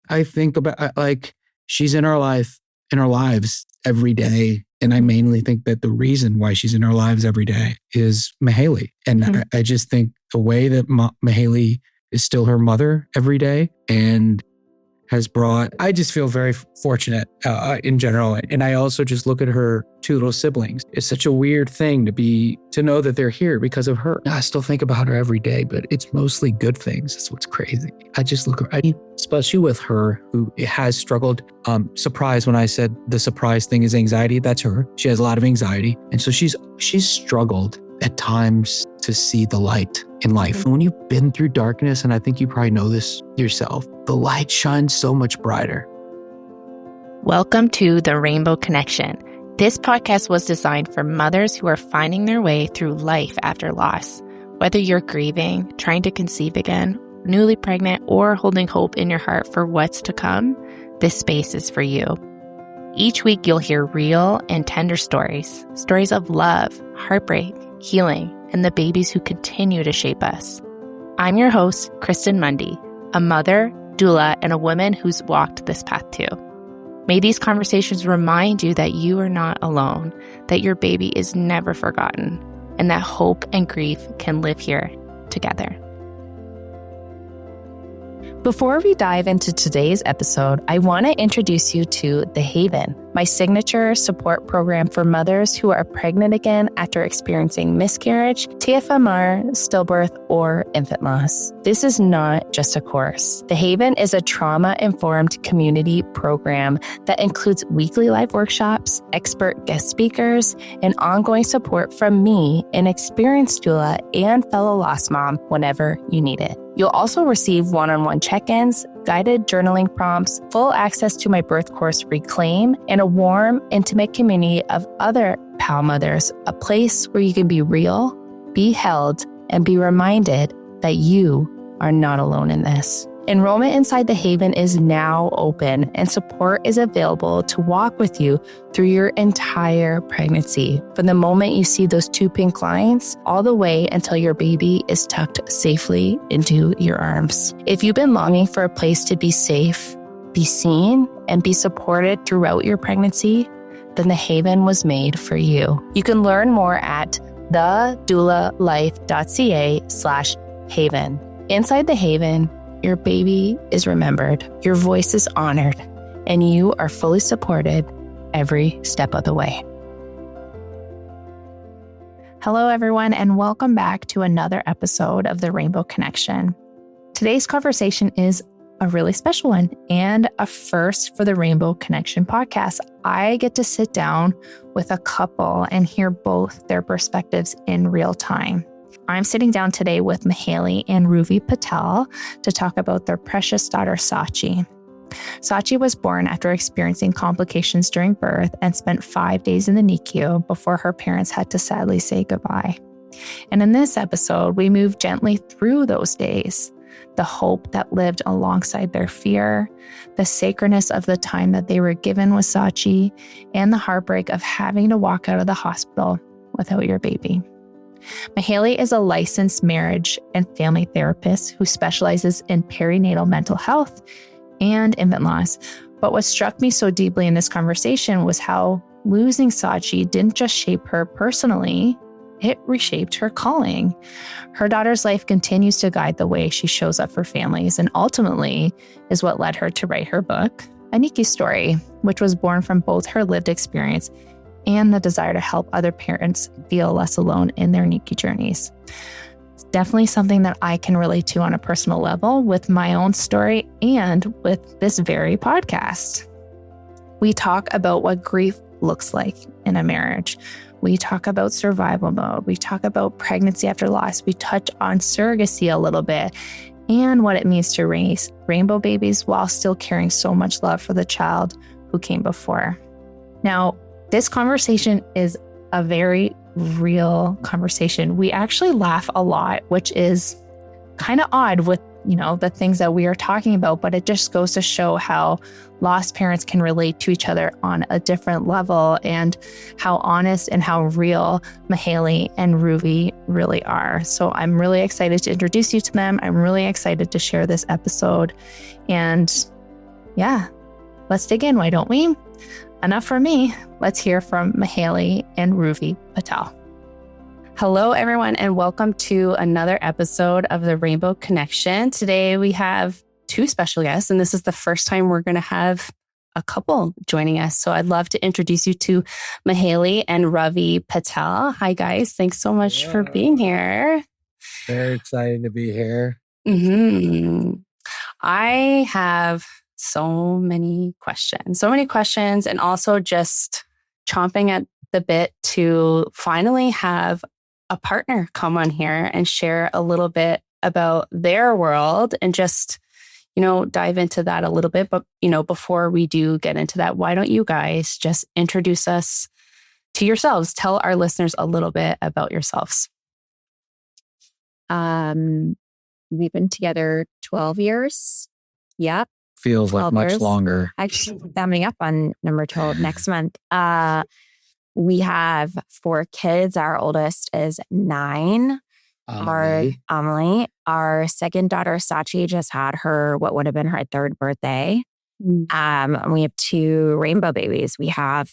I think about like she's in our lives every day. And I mainly think that the reason why she's in our lives every day is Mahaley. And I just think the way that Mahaley is still her mother every day and I just feel very fortunate in general. And I also just look at her two little siblings. It's such a weird thing to know that they're here because of her. I still think about her every day, but it's mostly good things. That's what's crazy. I just especially with her who has struggled. Surprise when I said the surprise thing is anxiety. That's her. She has a lot of anxiety. And so she's struggled at times to see the light in life. When you've been through darkness, and I think you probably know this yourself, the light shines so much brighter. Welcome to The Rainbow Connection. This podcast was designed for mothers who are finding their way through life after loss. Whether you're grieving, trying to conceive again, newly pregnant, or holding hope in your heart for what's to come, this space is for you. Each week, you'll hear real and tender stories of love, heartbreak, healing, and the babies who continue to shape us. I'm your host, Kristen Mundy, a mother, doula, and a woman who's walked this path too. May these conversations remind you that you are not alone, that your baby is never forgotten, and that hope and grief can live here together. Before we dive into today's episode, I want to introduce you to The Haven, my signature support program for mothers who are pregnant again after experiencing miscarriage, TFMR, stillbirth, or infant loss. This is not just a course. The Haven is a trauma-informed community program that includes weekly live workshops, expert guest speakers, and ongoing support from me, an experienced doula and fellow loss mom, whenever you need it. You'll also receive one-on-one check-ins, guided journaling prompts, full access to my birth course, Reclaim, and a warm, intimate community of other PAL mothers, a place where you can be real, be held, and be reminded that you are not alone in this. Enrollment inside The Haven is now open, and support is available to walk with you through your entire pregnancy, from the moment you see those 2 pink lines all the way until your baby is tucked safely into your arms. If you've been longing for a place to be safe, be seen, and be supported throughout your pregnancy, then The Haven was made for you. You can learn more at thedoulalife.ca/haven. Inside The Haven, your baby is remembered, your voice is honored, and you are fully supported every step of the way. Hello, everyone, and welcome back to another episode of The Rainbow Connection. Today's conversation is a really special one and a first for the Rainbow Connection podcast. I get to sit down with a couple and hear both their perspectives in real time. I'm sitting down today with Mahaley and Ravi Patel to talk about their precious daughter, Saachi. Saachi was born after experiencing complications during birth and spent 5 days in the NICU before her parents had to sadly say goodbye. And in this episode, we move gently through those days, the hope that lived alongside their fear, the sacredness of the time that they were given with Saachi, and the heartbreak of having to walk out of the hospital without your baby. Mahaley is a licensed marriage and family therapist who specializes in perinatal mental health and infant loss. But what struck me so deeply in this conversation was how losing Saachi didn't just shape her personally, it reshaped her calling. Her daughter's life continues to guide the way she shows up for families, and ultimately is what led her to write her book, A NICU Story, which was born from both her lived experience and the desire to help other parents feel less alone in their NICU journeys. It's definitely something that I can relate to on a personal level with my own story and with this very podcast. We talk about what grief looks like in a marriage. We talk about survival mode. We talk about pregnancy after loss. We touch on surrogacy a little bit and what it means to raise rainbow babies while still carrying so much love for the child who came before. Now, this conversation is a very real conversation. We actually laugh a lot, which is kind of odd with, the things that we are talking about, but it just goes to show how lost parents can relate to each other on a different level and how honest and how real Mahaley and Ravi really are. So I'm really excited to introduce you to them. I'm really excited to share this episode. And yeah, let's dig in, why don't we? Enough from me. Let's hear from Mahaley and Ravi Patel. Hello, everyone, and welcome to another episode of the Rainbow Connection. Today, we have two special guests, and this is the first time we're going to have a couple joining us. So I'd love to introduce you to Mahaley and Ravi Patel. Hi, guys. Thanks so much for being here. Very excited to be here. I have so many questions, and also just chomping at the bit to finally have a partner come on here and share a little bit about their world and just, dive into that a little bit. But, before we do get into that, why don't you guys just introduce us to yourselves? Tell our listeners a little bit about yourselves. We've been together 12 years. Yep. Feels like much years. longer. Actually, coming up on number 12 next month. We have 4 kids. Our oldest is 9. Amelie. Our second daughter, Saachi, just had what would have been her 3rd birthday. And we have 2 rainbow babies. We have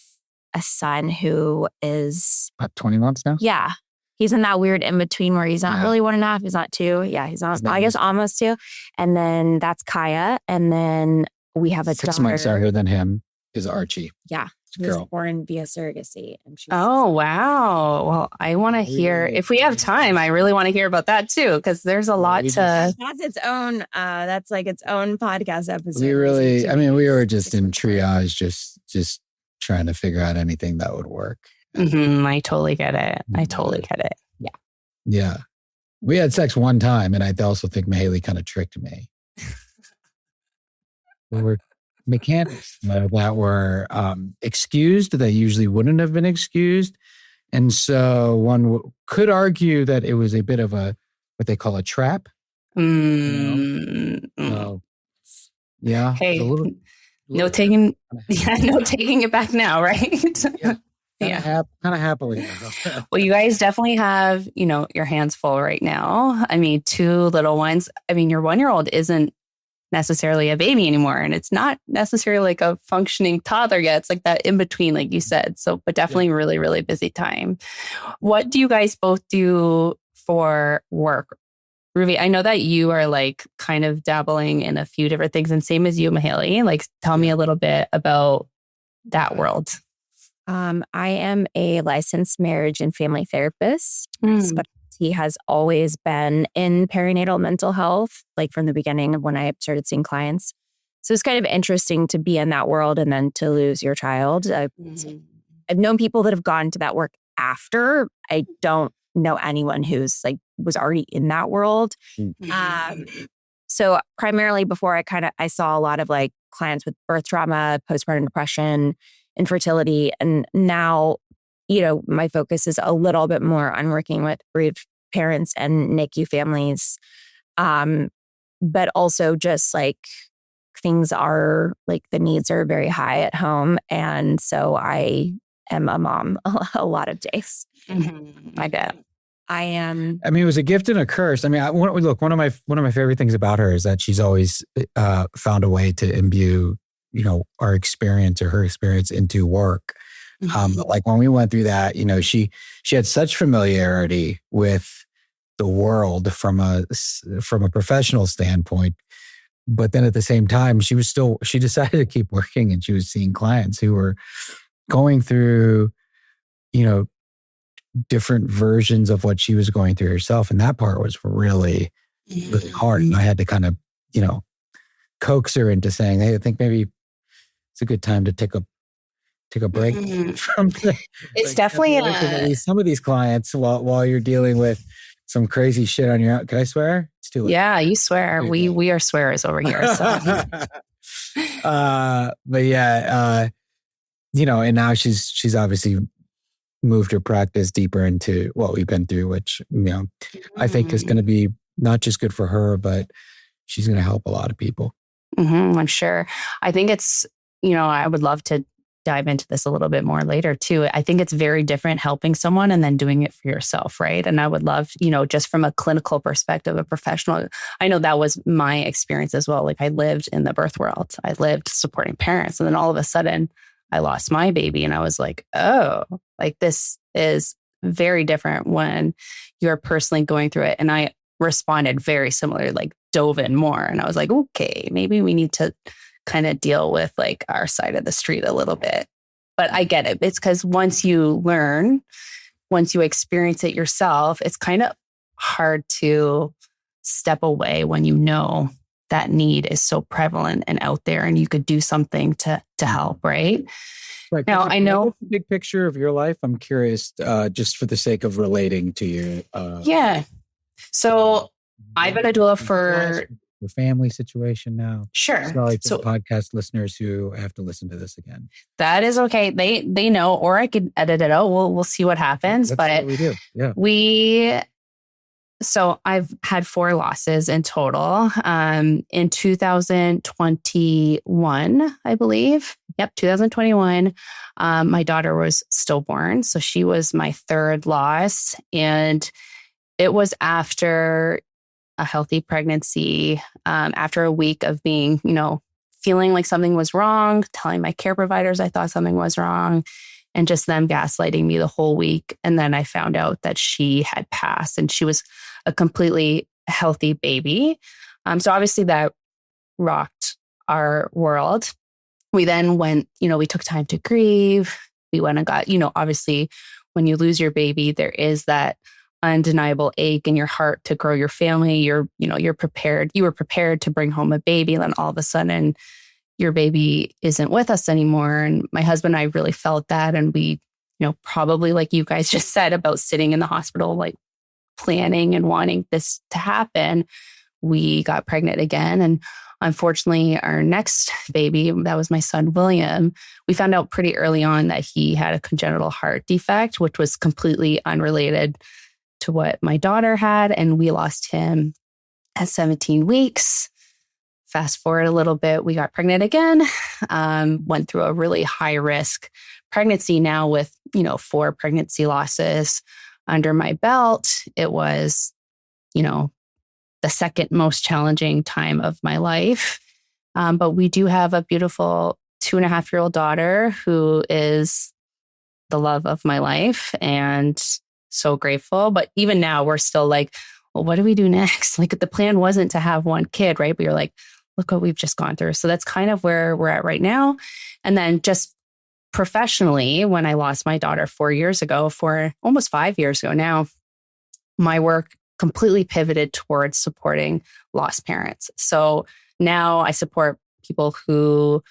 a son who is about 20 months now. Yeah. He's in that weird in between where he's not really 1.5. He's not 2. Yeah, he's not, I guess almost 2. And then that's Kaya. And then we have a 6 months younger than him is Archie. Yeah. She was born via surrogacy. And oh, wow. Well, I want to hear, if we have time, I really want to hear about that too, because there's a lot to. That's its own, that's like its own podcast episode. We were just in triage, just trying to figure out anything that would work. I totally get it. Yeah. Yeah. We had sex one time, and I also think Mahaley kind of tricked me. We were mechanics that were excused that usually wouldn't have been excused. And so one could argue that it was a bit of what they call a trap. So, yeah. Hey, no taking it back now, right? Yeah. Kind of happily. Well, you guys definitely have, your hands full right now. I mean, 2 little ones. I mean, your 1-year-old isn't necessarily a baby anymore, and it's not necessarily like a functioning toddler yet. It's like that in between, like you said. So, but definitely really, really busy time. What do you guys both do for work? Ravi, I know that you are like kind of dabbling in a few different things, and same as you, Mahaley. Like, tell me a little bit about that world. I am a licensed marriage and family therapist. Specialty has always been in perinatal mental health, like from the beginning of when I started seeing clients. So it's kind of interesting to be in that world and then to lose your child. I've known people that have gone to that work after. I don't know anyone who's was already in that world. So primarily before I saw a lot of clients with birth trauma, postpartum depression, infertility. And now, my focus is a little bit more on working with bereaved parents and NICU families. But also just things are the needs are very high at home. And so I am a mom a lot of days. I bet. I am. I mean, it was a gift and a curse. I mean, one of my favorite things about her is that she's always found a way to imbue our experience or her experience into work. Like when we went through that, she had such familiarity with the world from a professional standpoint, but then at the same time, she decided to keep working, and she was seeing clients who were going through, different versions of what she was going through herself. And that part was really, really hard. And I had to kind of, coax her into saying, hey, I think maybe it's a good time to take a break from it's definitely some of these clients while you're dealing with some crazy shit on your own. Can I swear? It's too late. Yeah, you swear. We are swearers over here. So. But yeah, and now she's obviously moved her practice deeper into what we've been through, which I think is going to be not just good for her, but she's going to help a lot of people. I'm sure. I think it's, I would love to dive into this a little bit more later too. I think it's very different helping someone and then doing it for yourself, right? And I would love, just from a clinical perspective, a professional, I know that was my experience as well. Like I lived in the birth world. I lived supporting parents. And then all of a sudden I lost my baby and I was like, oh, like this is very different when you're personally going through it. And I responded very similarly, like dove in more. And I was like, okay, maybe we need to kind of deal with like our side of the street a little bit. But I get it. It's because once you learn, once you experience it yourself, it's kind of hard to step away when you know that need is so prevalent and out there and you could do something to help, right? Right. Now, I know the big picture of your life. I'm curious, just for the sake of relating to you. Yeah. So I've been a doula for your family situation now. Sure. Sorry for the podcast listeners who have to listen to this again. That is okay. They know, or I could edit it out. We'll see what happens. That's but what we do. Yeah. So I've had 4 losses in total. In 2021, I believe. Yep, 2021. My daughter was stillborn. So she was my 3rd loss. And it was after a healthy pregnancy, after a week of being, feeling like something was wrong, telling my care providers I thought something was wrong, and just them gaslighting me the whole week. And then I found out that she had passed and she was a completely healthy baby. So obviously that rocked our world. We then went, we took time to grieve. We went and got, obviously when you lose your baby, there is that undeniable ache in your heart to grow your family. You were prepared to bring home a baby. And then all of a sudden your baby isn't with us anymore. And my husband and I really felt that. And we, probably like you guys just said about sitting in the hospital, like planning and wanting this to happen, we got pregnant again. And unfortunately, our next baby, that was my son, William, we found out pretty early on that he had a congenital heart defect, which was completely unrelated to what my daughter had. And we lost him at 17 weeks. Fast forward a little bit, we got pregnant again, went through a really high risk pregnancy now with, 4 pregnancy losses under my belt. It was, the second most challenging time of my life. But we do have a beautiful 2.5-year-old daughter who is the love of my life and so grateful. But even now we're still like, well, what do we do next? Like the plan wasn't to have one kid, right? But you're like, look what we've just gone through. So that's kind of where we're at right now. And then just professionally, when I lost my daughter 4 years ago, for almost 5 years ago now, my work completely pivoted towards supporting lost parents. So now I support people who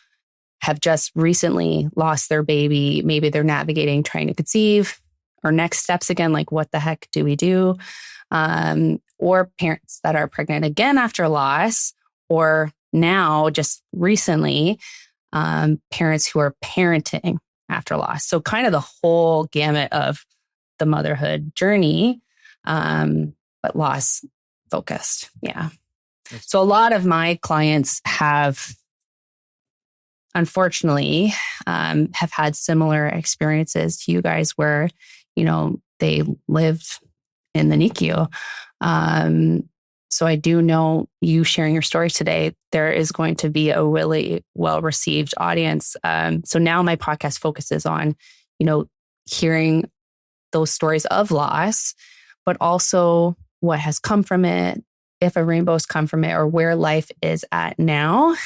have just recently lost their baby. Maybe they're navigating trying to conceive, or next steps again, like what the heck do we do? Or parents that are pregnant again after loss, or now just recently, parents who are parenting after loss. So kind of the whole gamut of the motherhood journey, but loss focused. Yeah. So a lot of my clients have, unfortunately, have had similar experiences to you guys where, they lived in the NICU. So I do know you sharing your story today, there is going to be a really well-received audience. So now my podcast focuses on, hearing those stories of loss, but also what has come from it, if a rainbow's come from it, or where life is at now.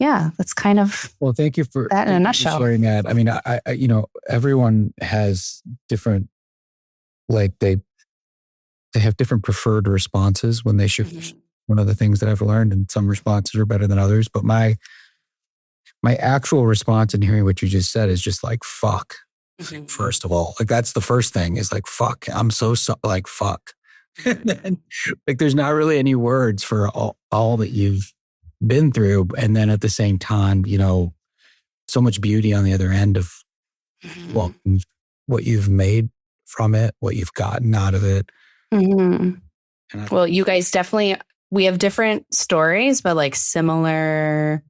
Yeah, that's kind of well. Thank you for that in a nutshell. Sharing that. I mean, I everyone has different, like they have different preferred responses when they should. Mm-hmm. One of the things that I've learned, and some responses are better than others, but my actual response in hearing what you just said is just like, fuck. Mm-hmm. First of all, like that's the first thing is like, fuck. I'm so like, fuck. And then, like, there's not really any words for all that you've been through. And then at the same time, so much beauty on the other end of what you've made from it, what you've gotten out of it. Mm-hmm. Well, you guys definitely, we have different stories, but like similar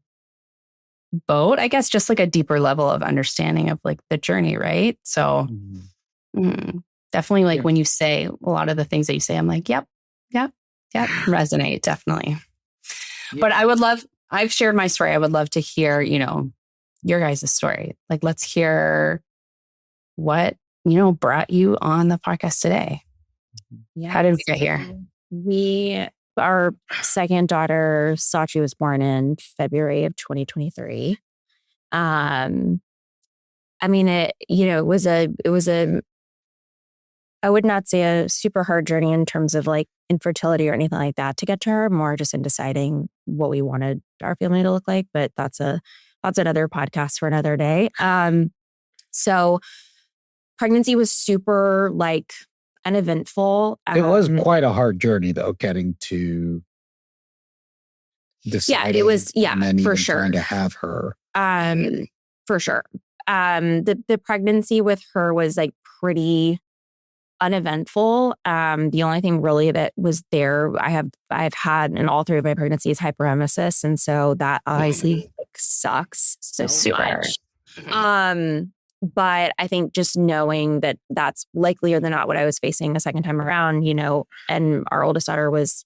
boat, I guess, just like a deeper level of understanding of like the journey, right? So definitely like when you say a lot of the things that you say, I'm like, yep, resonate, definitely. Yeah. But I've shared my story. I would love to hear, your guys' story. Like, let's hear what, brought you on the podcast today. Yeah. How did we get here? Our second daughter, Saachi, was born in February of 2023. I mean, it was a, I would not say a super hard journey in terms of like infertility or anything like that to get to her, more just in deciding what we wanted our family to look like. But that's another podcast for another day. So pregnancy was super like uneventful. It was quite a hard journey though, getting to deciding. Yeah, it was. Yeah, and then for even sure. Trying to have her. For sure. The pregnancy with her was like pretty uneventful. The only thing really that was there, I've had in all three of my pregnancies hyperemesis, and so that obviously sucks so much. But I think just knowing that that's likelier than not what I was facing the second time around, and our oldest daughter was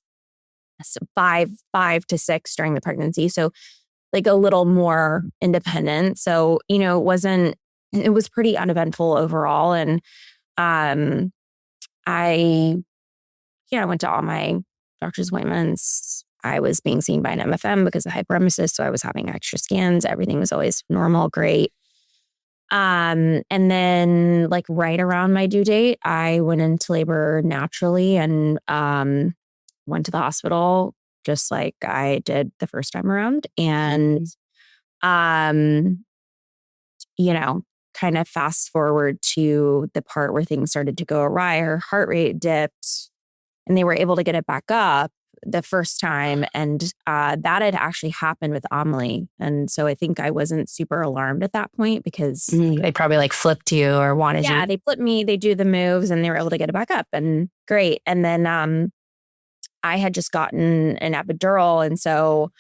5 to 6 during the pregnancy, so like a little more independent. So it was pretty uneventful overall, and I went to all my doctor's appointments. I was being seen by an MFM because of hyperemesis. So I was having extra scans. Everything was always normal, great. And then like right around my due date, I went into labor naturally and went to the hospital just like I did the first time around. And, kind of fast forward to the part where things started to go awry. Her heart rate dipped and they were able to get it back up the first time. And that had actually happened with Amelie. And so I think I wasn't super alarmed at that point because they probably like flipped you or wanted you. Yeah, they flipped me. They do the moves and they were able to get it back up and great. And then I had just gotten an epidural. And so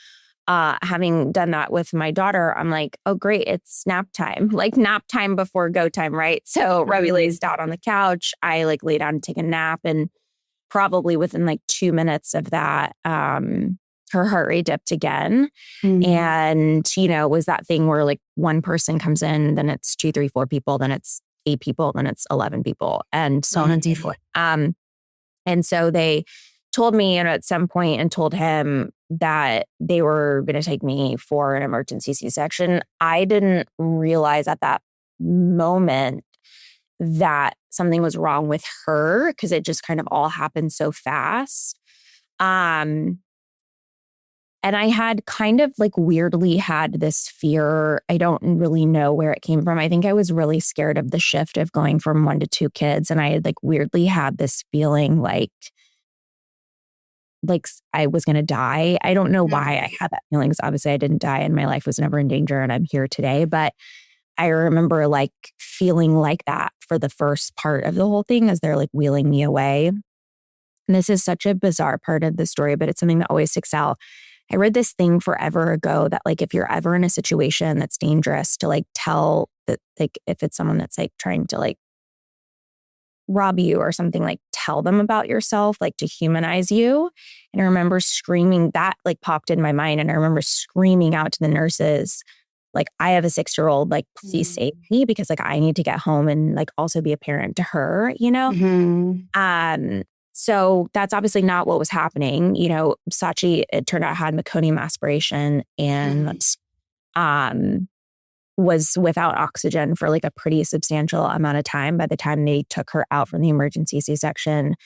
having done that with my daughter, I'm like, oh, great. It's nap time, like nap time before go time. Right. So Ravi lays down on the couch. I like lay down and take a nap. And probably within like 2 minutes of that, her heart rate dipped again. And, it was that thing where like one person comes in, then it's 2, 3, 4 people, then it's 8 people, then it's 11 people and so on and so forth. And so they told me at some point and told him that they were going to take me for an emergency C-section. I didn't realize at that moment that something was wrong with her because it just kind of all happened so fast. And I had kind of like weirdly had this fear. I don't really know where it came from. I think I was really scared of the shift of going from 1 to 2 kids. And I had like weirdly had this feeling like I was going to die. I don't know why I had that feeling because obviously I didn't die and my life was never in danger and I'm here today. But I remember like feeling like that for the first part of the whole thing as they're like wheeling me away. And this is such a bizarre part of the story, but it's something that always sticks out. I read this thing forever ago that like if you're ever in a situation that's dangerous to like tell that like if it's someone that's like trying to like rob you or something, like tell them about yourself, like to humanize you. And I remember screaming, that like popped in my mind. And I remember screaming out to the nurses, like, I have a 6-year-old, like, please save me because like I need to get home and like also be a parent to her, So that's obviously not what was happening. Saachi, it turned out, had meconium aspiration and was without oxygen for like a pretty substantial amount of time by the time they took her out from the emergency C-section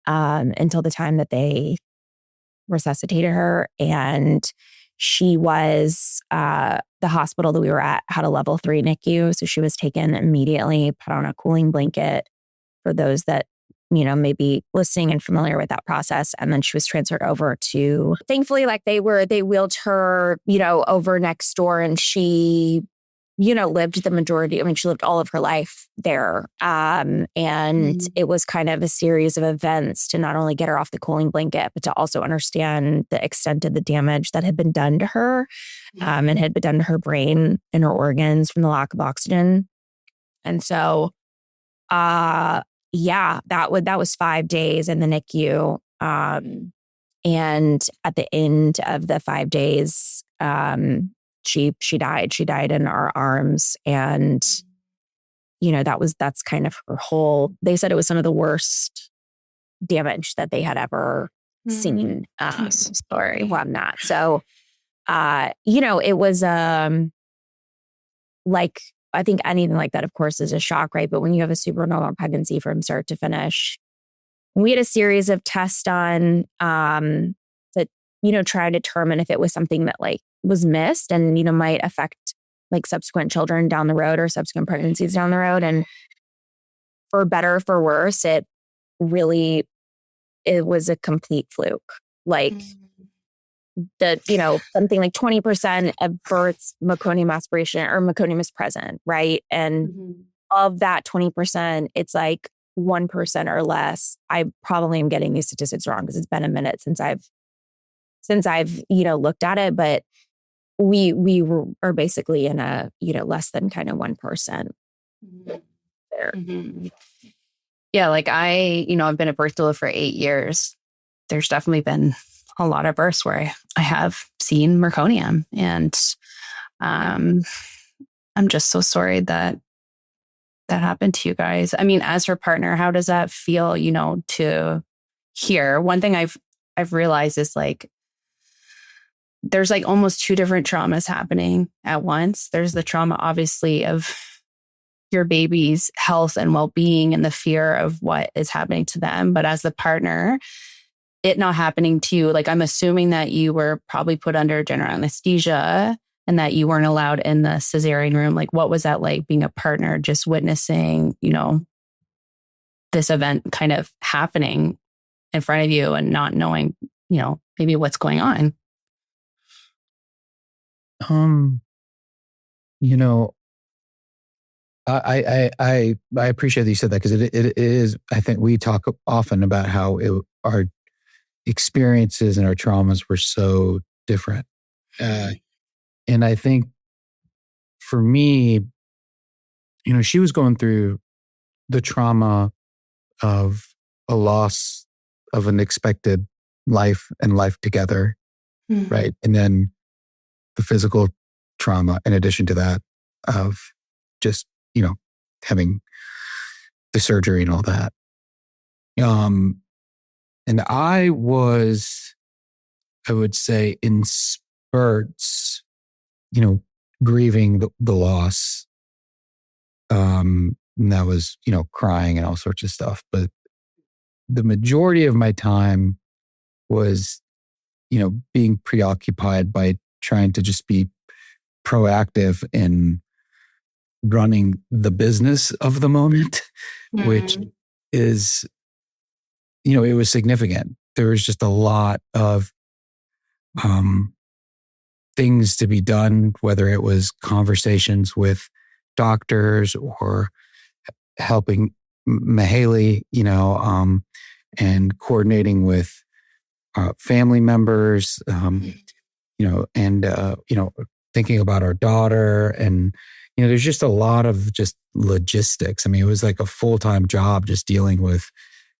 until the time that they resuscitated her. And she was, the hospital that we were at had a level 3 NICU. So she was taken immediately, put on a cooling blanket for those that, may be listening and familiar with that process. And then she was transferred over to, thankfully, like they wheeled her, over next door and she lived the majority. I mean, she lived all of her life there. And it was kind of a series of events to not only get her off the cooling blanket, but to also understand the extent of the damage that had been done to her and had been done to her brain and her organs from the lack of oxygen. And so, that was 5 days in the NICU. And at the end of the 5 days, she died. She died in our arms. And, that's kind of her whole, they said it was some of the worst damage that they had ever seen. Story on that. So, it was, like, I think anything like that, of course, is a shock, right? But when you have a supernormal pregnancy from start to finish, we had a series of tests done, that, try to determine if it was something that like was missed and, might affect like subsequent children down the road or subsequent pregnancies down the road. And for better or for worse, it was a complete fluke. Like something like 20% of births, meconium aspiration or meconium is present, right? And of that 20%, it's like 1% or less. I probably am getting these statistics wrong because it's been a minute since I've looked at it, but we are basically in a less than kind of 1% there. Yeah, like I've been a birth doula for 8 years. There's definitely been a lot of births where I have seen meconium, and I'm just so sorry that happened to you guys. I mean, as her partner, how does that feel, to hear? One thing I've realized is like, there's like almost 2 different traumas happening at once. There's the trauma, obviously, of your baby's health and well-being and the fear of what is happening to them. But as the partner, it not happening to you, like I'm assuming that you were probably put under general anesthesia and that you weren't allowed in the cesarean room. Like, what was that like being a partner, just witnessing, this event kind of happening in front of you and not knowing, maybe what's going on? I appreciate that you said that, because it is, I think we talk often about how our experiences and our traumas were so different. And I think for me, she was going through the trauma of a loss of an expected life and life together, right? And then the physical trauma, in addition to that, of just, having the surgery and all that. And I would say in spurts, grieving the loss. And that was, crying and all sorts of stuff. But the majority of my time was, being preoccupied by trying to just be proactive in running the business of the moment, which is, it was significant. There was just a lot of things to be done, whether it was conversations with doctors or helping Mahaley, and coordinating with family members, and thinking about our daughter. And, there's just a lot of just logistics. I mean, it was like a full-time job just dealing with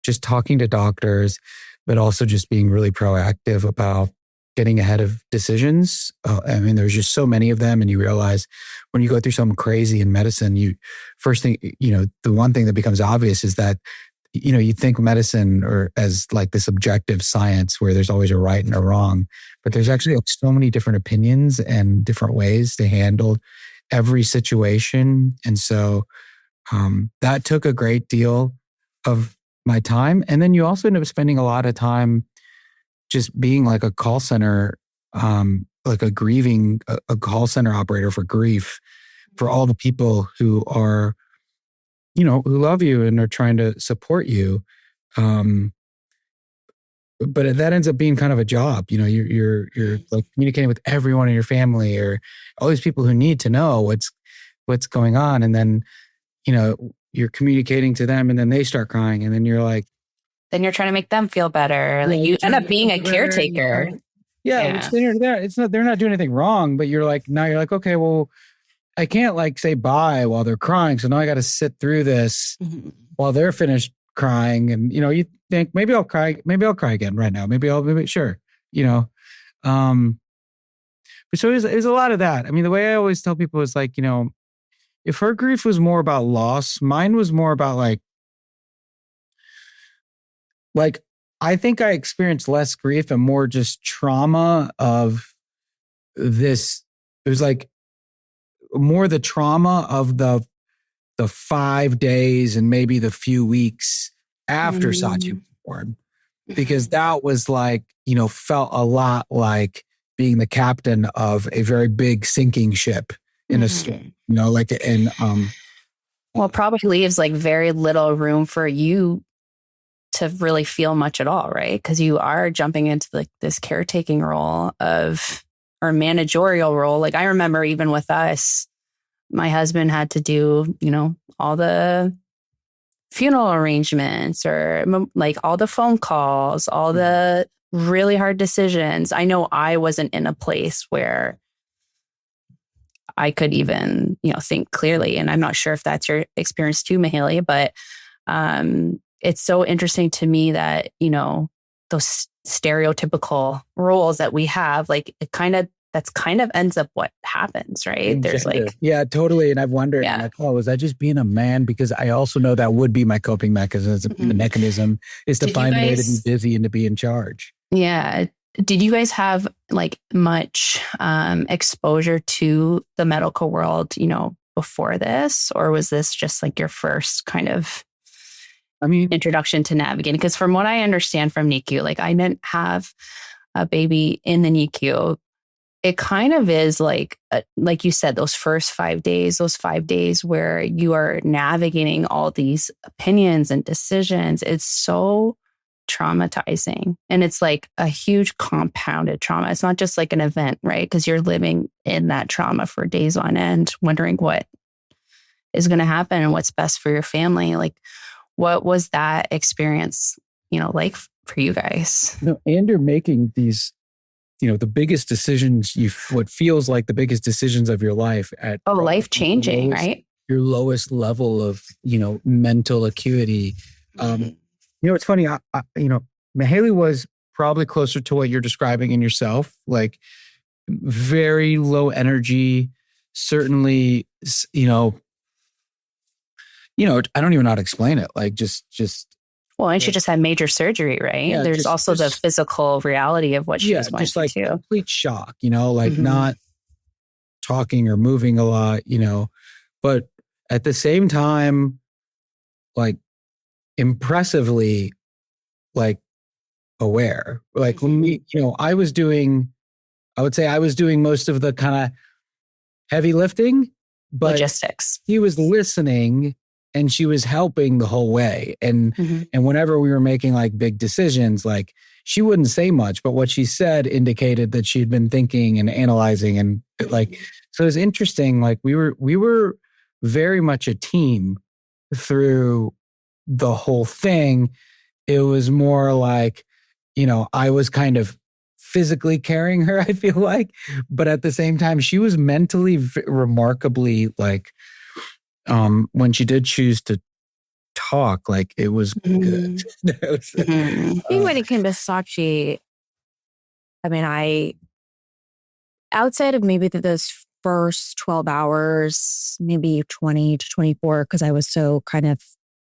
just talking to doctors, but also just being really proactive about getting ahead of decisions. I mean, there's just so many of them. And you realize when you go through something crazy in medicine, the one thing that becomes obvious is that, you think medicine or as like this objective science where there's always a right and a wrong, but there's actually so many different opinions and different ways to handle every situation. And so that took a great deal of my time. And then you also end up spending a lot of time just being like a call center, like a call center operator for grief for all the people who are, who love you and are trying to support you. But that ends up being kind of a job. You're like communicating with everyone in your family or all these people who need to know what's going on. And then, you're communicating to them and then they start crying. And then you're like, then you're trying to make them feel better. Like you end up being a caretaker. Yeah. Which they're not doing anything wrong, but you're like, okay, well, I can't like say bye while they're crying. So now I got to sit through this while they're finished crying. And, you think maybe I'll cry again right now. Sure. But so it was a lot of that. I mean, the way I always tell people is like, if her grief was more about loss, mine was more about like, I think I experienced less grief and more just trauma of this. It was like more the trauma of the 5 days and maybe the few weeks after Saachi was born, because that was like, felt a lot like being the captain of a very big sinking ship in a storm, well, probably leaves like very little room for you to really feel much at all, right? Because you are jumping into like this caretaking role or managerial role. Like I remember even with us, my husband had to do, all the funeral arrangements or like all the phone calls, all the really hard decisions. I know I wasn't in a place where I could even, think clearly. And I'm not sure if that's your experience too, Mahaley, but it's so interesting to me that, those stereotypical roles that we have, like that's kind of ends up what happens, right? There's like, yeah, totally. And I've wondered, was I just being a man? Because I also know that would be my coping mechanism. The mechanism is to find a way to be busy and to be in charge. Yeah. Did you guys have like much exposure to the medical world, before this? Or was this just like your first kind of introduction to navigating? Because from what I understand from NICU, like I didn't have a baby in the NICU. It kind of is like you said, those first 5 days, where you are navigating all these opinions and decisions. It's so traumatizing. And it's like a huge compounded trauma. It's not just like an event, right? Because you're living in that trauma for days on end, wondering what is going to happen and what's best for your family. Like, what was that experience, like for you guys? And you're making these, the biggest decisions, what feels like the biggest decisions of your life at life changing, right? Your lowest level of, mental acuity. It's funny. Mahaley was probably closer to what you're describing in yourself, like very low energy, certainly, I don't even know how to explain it. Like just. Well, and she just had major surgery, right? Yeah, There's also the physical reality of what she was going through too. Complete shock, not talking or moving a lot, but at the same time, like impressively, like aware. Like when I would say I was doing most of the kind of heavy lifting, but logistics. He was listening. And she was helping the whole way. And whenever we were making like big decisions, like she wouldn't say much, but what she said indicated that she'd been thinking and analyzing. And like, so it's interesting. Like we were very much a team through the whole thing. It was more like, I was kind of physically carrying her, I feel like, but at the same time, she was mentally remarkably like, when she did choose to talk, like it was good. I think when it came to Saachi, outside of maybe those first 12 hours, maybe 20 to 24, because I was so kind of,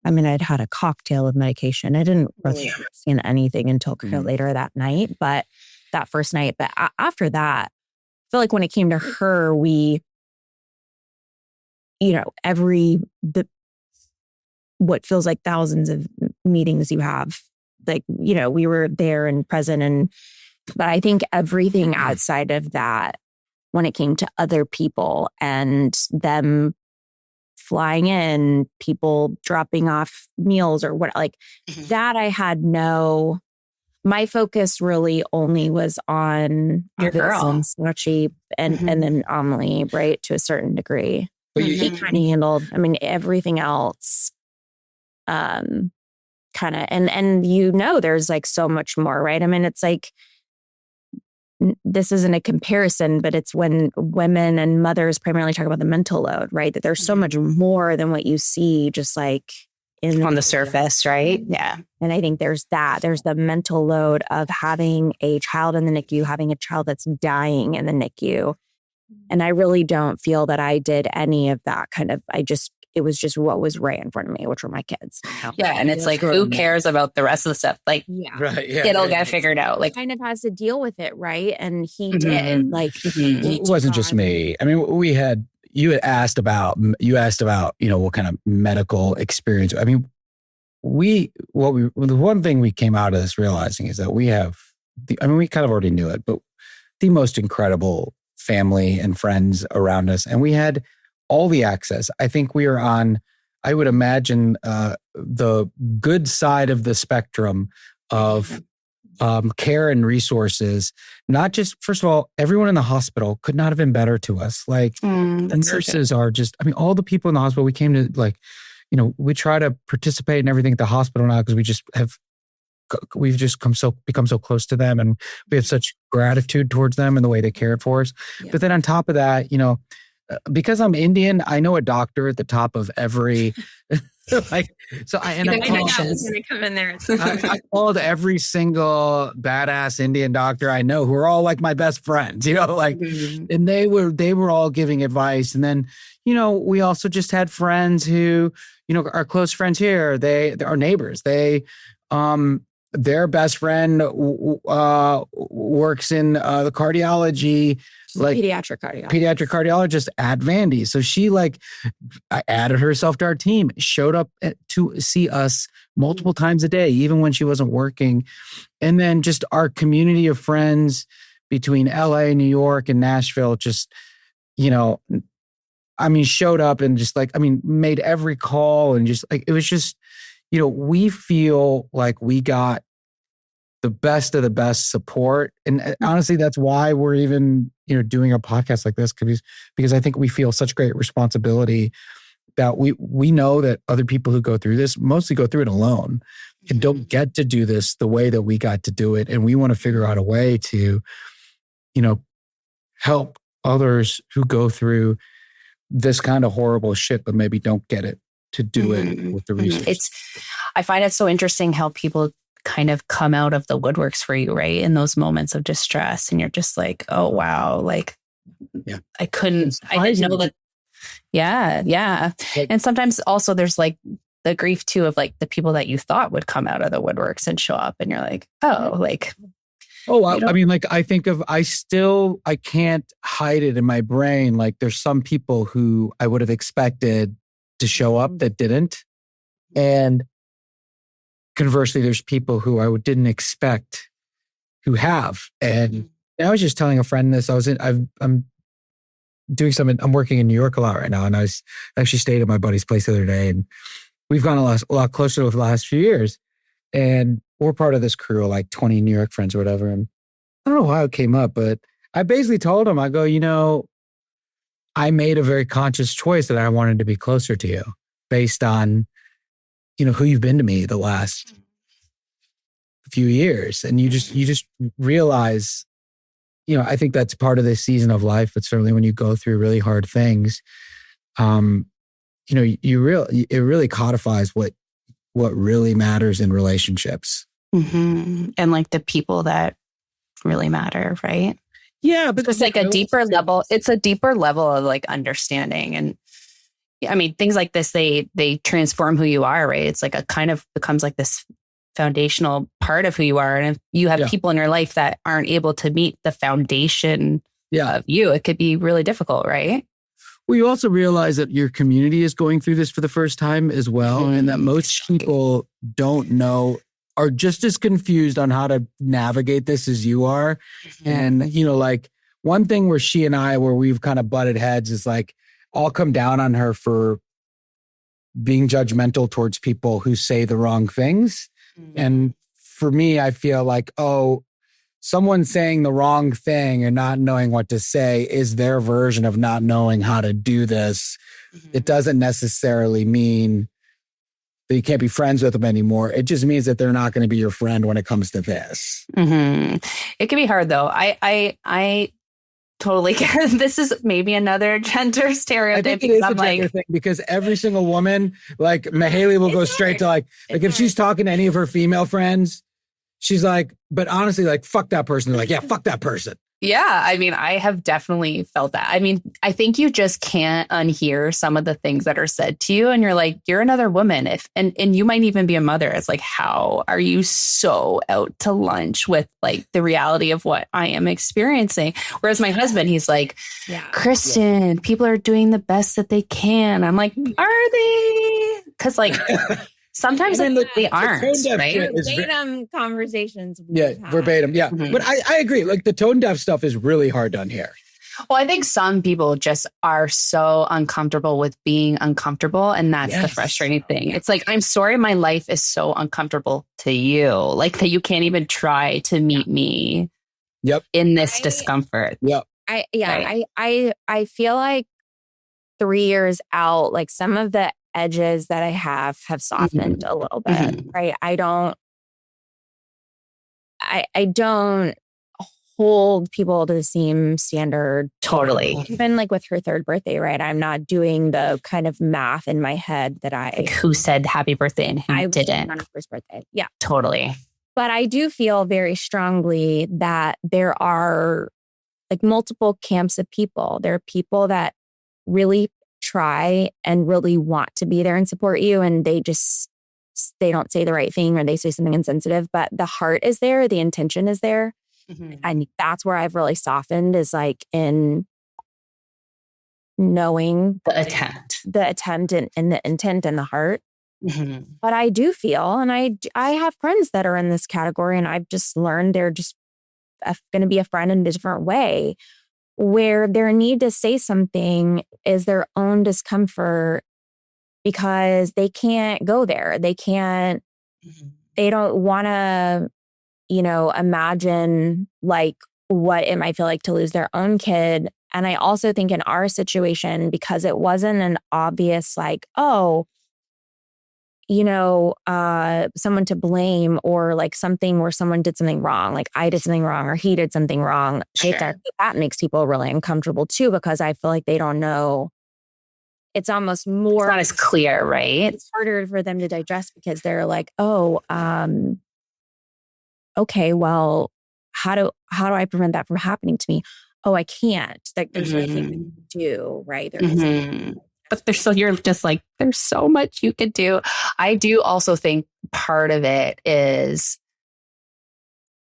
I'd had a cocktail of medication. I didn't really understand anything until kind of later that night, but that first night. But after that, I feel like when it came to her, we, what feels like thousands of meetings you have, like, we were there and present. But I think everything outside of that, when it came to other people and them flying in, people dropping off meals or what, like that, I had my focus really only was on your girl, Saachi and then Amelie, right, to a certain degree. But he kind of handled, I mean, everything else. Kind of, and there's like so much more, right? I mean, it's like, this isn't a comparison, but it's when women and mothers primarily talk about the mental load, right? That there's so much more than what you see just like on the surface, right? Yeah. And I think there's the mental load of having a child in the NICU, having a child that's dying in the NICU. And I really don't feel that I did any of that kind of, it was just what was right in front of me, which were my kids. Yeah. And it's like, who cares about the rest of the stuff? Like, it'll get figured out. Like, kind of has to deal with it, right? And he did. Like, it wasn't just me. I mean, you asked about, what kind of medical experience. I mean, the one thing we came out of this realizing is that we have we kind of already knew it, but the most incredible family and friends around us. And we had all the access. I think we are on, I would imagine, the good side of the spectrum of care and resources. Not just, first of all, everyone in the hospital could not have been better to us. Like the nurses are just, all the people in the hospital, we came to we try to participate in everything at the hospital now because we've just become so close to them, and we have such gratitude towards them and the way they cared for us. Yeah. But then on top of that, because I'm Indian, I know a doctor at the top of every I called every single badass Indian doctor I know, who are all like my best friends, and they were all giving advice. And then, we also just had friends who, our close friends here, they are neighbors. Their best friend works in the cardiology, like pediatric cardiologist at Vandy. So she added herself to our team, showed up to see us multiple times a day, even when she wasn't working. And then just our community of friends between LA, New York, and Nashville, just, showed up and just made every call, and just it was just, we feel like we got the best of the best support. And honestly, that's why we're even, doing a podcast like this, because I think we feel such great responsibility that we know that other people who go through this mostly go through it alone and don't get to do this the way that we got to do it. And we want to figure out a way to, help others who go through this kind of horrible shit, but maybe don't get it to do it with the resources. I find it so interesting how people kind of come out of the woodworks for you, right? In those moments of distress. And you're just like, oh, wow. Like, yeah, I didn't know that. Yeah. Yeah. And sometimes also there's the grief too of the people that you thought would come out of the woodworks and show up, and you're like, oh, I think of, I can't hide it in my brain. Like there's some people who I would have expected to show up that didn't. And conversely, there's people who I didn't expect who have. And I was just telling a friend this. I'm doing something. I'm working in New York a lot right now, and I actually stayed at my buddy's place the other day, and we've gone a lot closer over the last few years. And we're part of this crew of 20 New York friends or whatever. And I don't know how it came up, but I basically told him, I go, I made a very conscious choice that I wanted to be closer to you based on, who you've been to me the last few years. And you just realize, I think that's part of this season of life, but certainly when you go through really hard things, it really codifies what really matters in relationships. Mm-hmm. And the people that really matter, right? Yeah, but it's a deeper level. It's a deeper level of understanding. And things like this, they transform who you are, right? It's a kind of becomes this foundational part of who you are. And if you have people in your life that aren't able to meet the foundation of you, it could be really difficult, right? Well, you also realize that your community is going through this for the first time as well. And that most people don't know, are just as confused on how to navigate this as you are. And, one thing where she and I, where we've kind of butted heads is I'll come down on her for being judgmental towards people who say the wrong things. And for me, I feel someone saying the wrong thing and not knowing what to say is their version of not knowing how to do this. It doesn't necessarily mean that you can't be friends with them anymore. It just means that they're not going to be your friend when it comes to this. It can be hard though. I totally get this is maybe another gender stereotype. I think it is a gender thing because every single woman, like Mahaley will go straight to like if she's talking to any of her female friends, she's like, but honestly, like, fuck that person. They're like, yeah, fuck that person. Yeah. I mean, I have definitely felt that. I mean, I think you just can't unhear some of the things that are said to you. And you're like, you're another woman. And you might even be a mother. It's like, how are you so out to lunch with like the reality of what I am experiencing? Whereas my husband, he's like, Kristen, people are doing the best that they can. I'm like, are they? Because like... Sometimes they aren't, right? Verbatim conversations. Verbatim. Yeah. But I agree. Like the tone deaf stuff is really hard done here. Well, I think some people just are so uncomfortable with being uncomfortable. And that's the frustrating thing. It's like, I'm sorry, my life is so uncomfortable to you. Like that you can't even try to meet me in this discomfort. I feel like 3 years out, like some of the edges that I have softened a little bit, right? I don't hold people to the same standard. Totally. Even like with her third birthday, right? I'm not doing the kind of math in my head that like who said happy birthday and who didn't. On her first birthday. Yeah. Totally. But I do feel very strongly that there are like multiple camps of people. There are people that really try and really want to be there and support you, and they don't say the right thing or they say something insensitive, but the heart is there, the intention is there. And that's where I've really softened, is like in knowing the attempt and the intent and the heart. But I do feel, and I have friends that are in this category, and I've just learned they're just going to be a friend in a different way, where their need to say something is their own discomfort because they can't go there. They can't, they don't want to, imagine like what it might feel like to lose their own kid. And I also think in our situation, because it wasn't an obvious like, someone to blame or like something where someone did something wrong, like I did something wrong or he did something wrong. Sure. That makes people really uncomfortable too, because I feel like they don't know. It's almost more. It's not as clear, right? It's harder for them to digest because they're like, okay, well, how do I prevent that from happening to me? Oh, I can't. Like there's nothing to do, right? But you're just like, there's so much you could do. I do also think part of it is,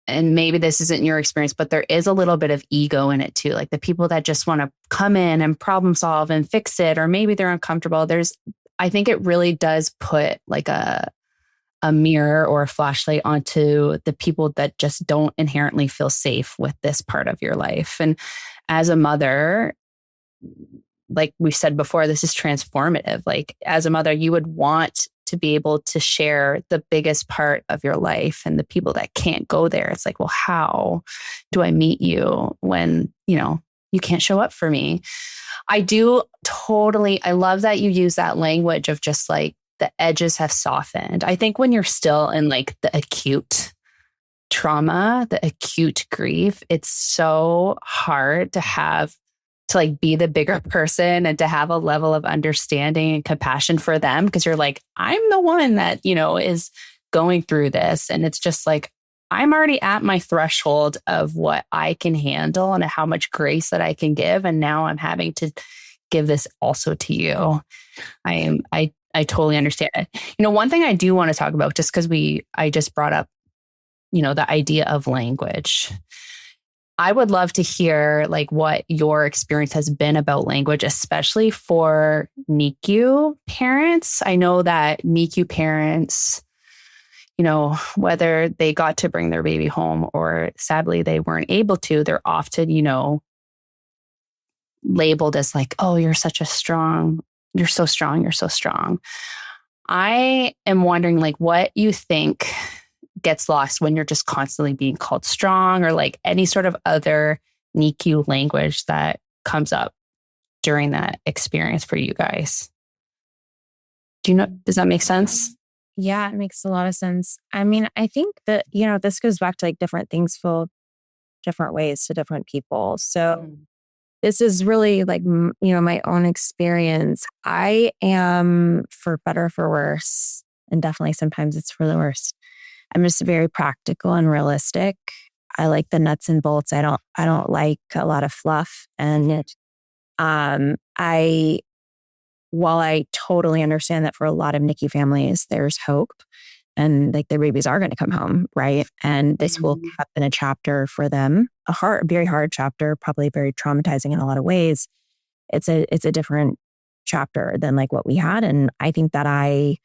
and maybe this isn't your experience, but there is a little bit of ego in it too. Like the people that just want to come in and problem solve and fix it, or maybe they're uncomfortable. I think it really does put like a mirror or a flashlight onto the people that just don't inherently feel safe with this part of your life. And as a mother, like we said before, this is transformative. Like as a mother, you would want to be able to share the biggest part of your life, and the people that can't go there. It's like, well, how do I meet you when, you can't show up for me? I love that you use that language of just like the edges have softened. I think when you're still in like the acute trauma, the acute grief, it's so hard to like be the bigger person and to have a level of understanding and compassion for them, because you're like, I'm the one that, is going through this. And it's just like, I'm already at my threshold of what I can handle and how much grace that I can give. And now I'm having to give this also to you. I totally understand it. One thing I do want to talk about, just because I just brought up, the idea of language. I would love to hear like what your experience has been about language, especially for NICU parents. I know that NICU parents, whether they got to bring their baby home or sadly they weren't able to, they're often, labeled as like, oh, you're so strong. You're so strong. I am wondering like what you think gets lost when you're just constantly being called strong, or like any sort of other NICU language that comes up during that experience for you guys? Does that make sense? Yeah, it makes a lot of sense. I mean, I think that, this goes back to like different things feel different ways to different people. So this is really like, my own experience. I am, for better or for worse, and definitely sometimes it's for the worst, I'm just very practical and realistic. I like the nuts and bolts. I don't like a lot of fluff. And while I totally understand that for a lot of NICU families, there's hope and like their babies are going to come home, right? And this will have been a chapter for them, a very hard chapter, probably very traumatizing in a lot of ways. It's a different chapter than like what we had. And I think that I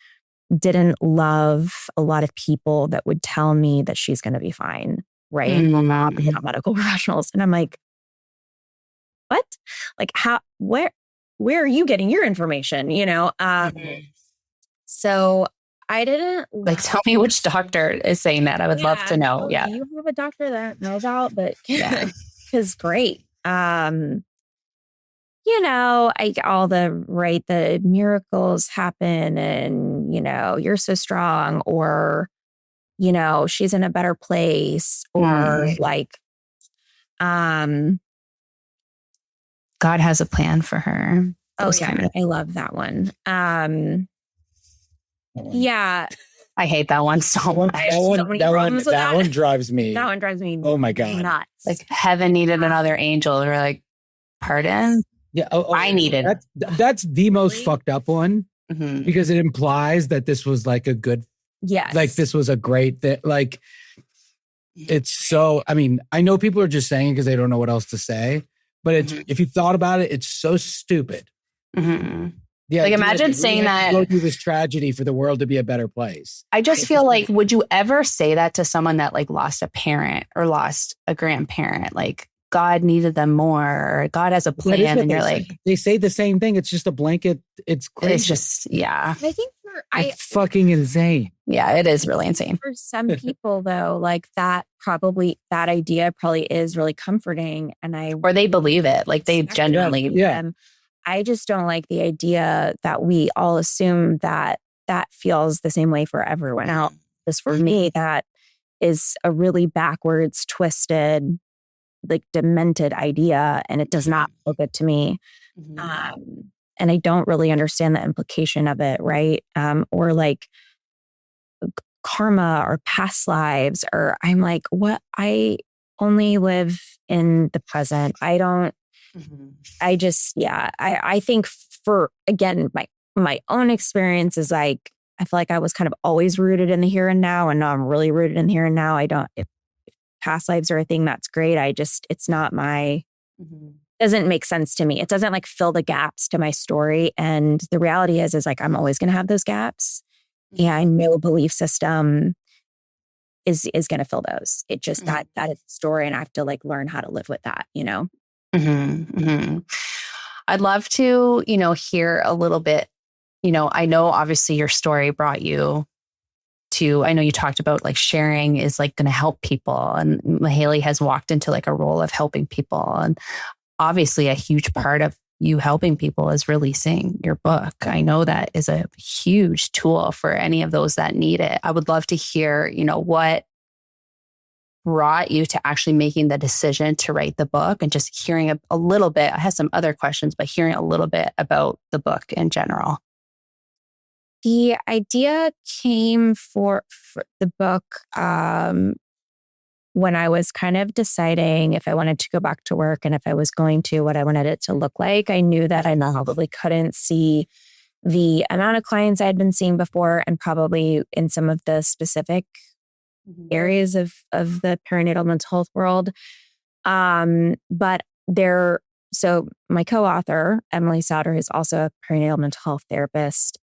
didn't love a lot of people that would tell me that she's going to be fine, right? Not medical professionals. And I'm like, what? Like where are you getting your information? So I didn't like, tell me which doctor is saying that. I would love to know. Yeah. You have a doctor that I don't know about, but yeah, is great. The miracles happen and, you're so strong, or, she's in a better place, or like, God has a plan for her. I love that one. Yeah. I hate that one so much. That one drives me. That one drives me. Oh my God. Nuts. Like heaven needed another angel. Or like, pardon? Yeah. I needed. That's the most fucked up one, because it implies that this was like a good, like this was a great thing. Like, it's so, I mean, I know people are just saying it because they don't know what else to say, but it's, if you thought about it, it's so stupid. Yeah, like imagine saying that, go through this tragedy for the world to be a better place. I just feel like, would you ever say that to someone that like lost a parent or lost a grandparent? Like God needed them more, or God has a plan, and you're like, they say the same thing. It's just a blanket. It's crazy. It's just, yeah. I think it's fucking insane. Yeah, it is really insane. For some people though, like that idea probably is really comforting, or they believe it. Like they genuinely, I just don't like the idea that we all assume that feels the same way for everyone else. Just for me, that is a really backwards, twisted, like demented idea, and it does not feel good to me. And I don't really understand the implication of it, right? Or like karma or past lives, or I'm like, what? I only live in the present. I don't. I just, I think for, again, my own experience is like, I feel like I was kind of always rooted in the here and now, and now I'm really rooted in the here and now. If past lives are a thing, that's great. It's not doesn't make sense to me. It doesn't like fill the gaps to my story. And the reality is like, I'm always going to have those gaps. Yeah. I know belief system is going to fill those. It just, that is the story. And I have to like learn how to live with that, I'd love to, hear a little bit, I know obviously your story brought you to, I know you talked about like sharing is like going to help people, and Mahaley has walked into like a role of helping people. And obviously a huge part of you helping people is releasing your book. I know that is a huge tool for any of those that need it. I would love to hear, what brought you to actually making the decision to write the book, and just hearing a little bit. I have some other questions, but hearing a little bit about the book in general. The idea came for the book when I was kind of deciding if I wanted to go back to work, and if I was going to, what I wanted it to look like. I knew that I probably couldn't see the amount of clients I had been seeing before, and probably in some of the specific areas of the perinatal mental health world. So my co-author, Emily Sauter, is also a perinatal mental health therapist.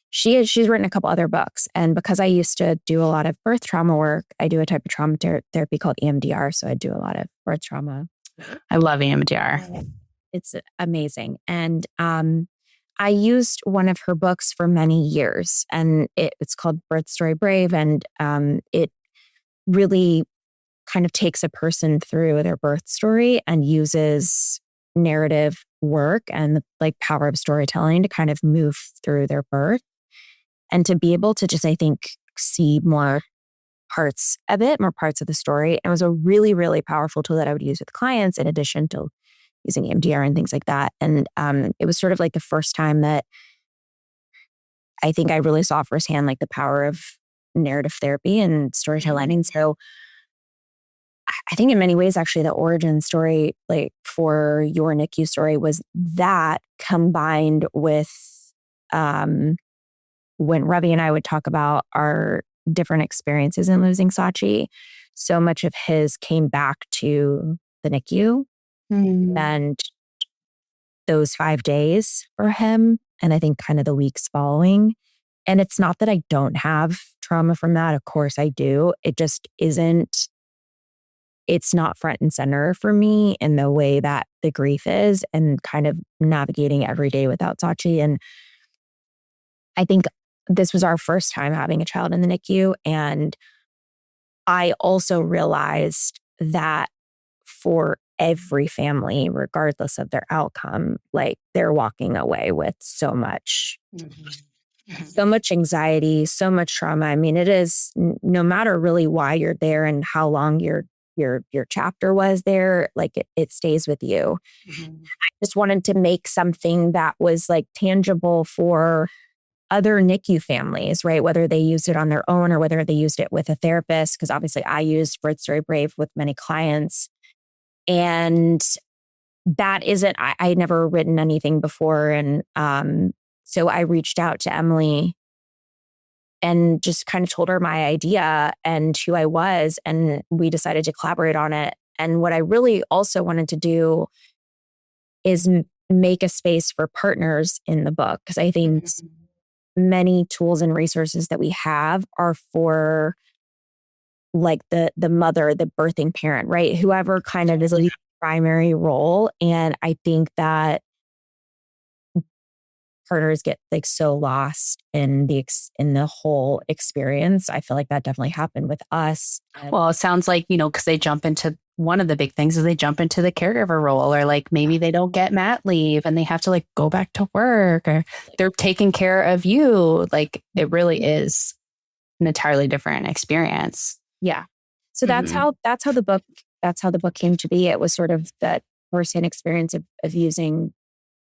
She's written a couple other books. And because I used to do a lot of birth trauma work, I do a type of trauma therapy called EMDR. So I do a lot of birth trauma. I love EMDR. It's amazing. And I used one of her books for many years, and it's called Birth Story Brave. And it really kind of takes a person through their birth story and uses narrative work and the like power of storytelling to kind of move through their birth and to be able to just, I think, see more parts of it, more parts of the story. It was a really, really powerful tool that I would use with clients in addition to using EMDR and things like that. And it was sort of like the first time that I think I really saw firsthand like the power of narrative therapy and storytelling. And so I think in many ways, actually, the origin story, like for your NICU story, was that combined with when Ravi and I would talk about our different experiences in losing Saachi, so much of his came back to the NICU and those 5 days for him. And I think kind of the weeks following. And it's not that I don't have trauma from that. Of course I do. It just isn't. It's not front and center for me in the way that the grief is and kind of navigating every day without Saachi. And I think this was our first time having a child in the NICU. And I also realized that for every family, regardless of their outcome, like they're walking away with so much, so much anxiety, so much trauma. I mean, it is no matter really why you're there and how long your chapter was there, like it stays with you. I just wanted to make something that was like tangible for other NICU families, right? Whether they used it on their own or whether they used it with a therapist, because obviously I used Birth Story Brave with many clients. And that isn't, I had never written anything before. And so I reached out to Emily and just kind of told her my idea and who I was. And we decided to collaborate on it. And what I really also wanted to do is make a space for partners in the book. Because I think many tools and resources that we have are for like the mother, the birthing parent, right? Whoever kind of is a primary role. And I think that partners get like so lost in the whole experience. I feel like that definitely happened with us. Well, it sounds like, because they jump into one of the big things is they jump into the caregiver role, or like maybe they don't get mat leave and they have to like go back to work, or they're taking care of you. Like it really is an entirely different experience. Yeah. So that's how the book came to be. It was sort of that firsthand experience of using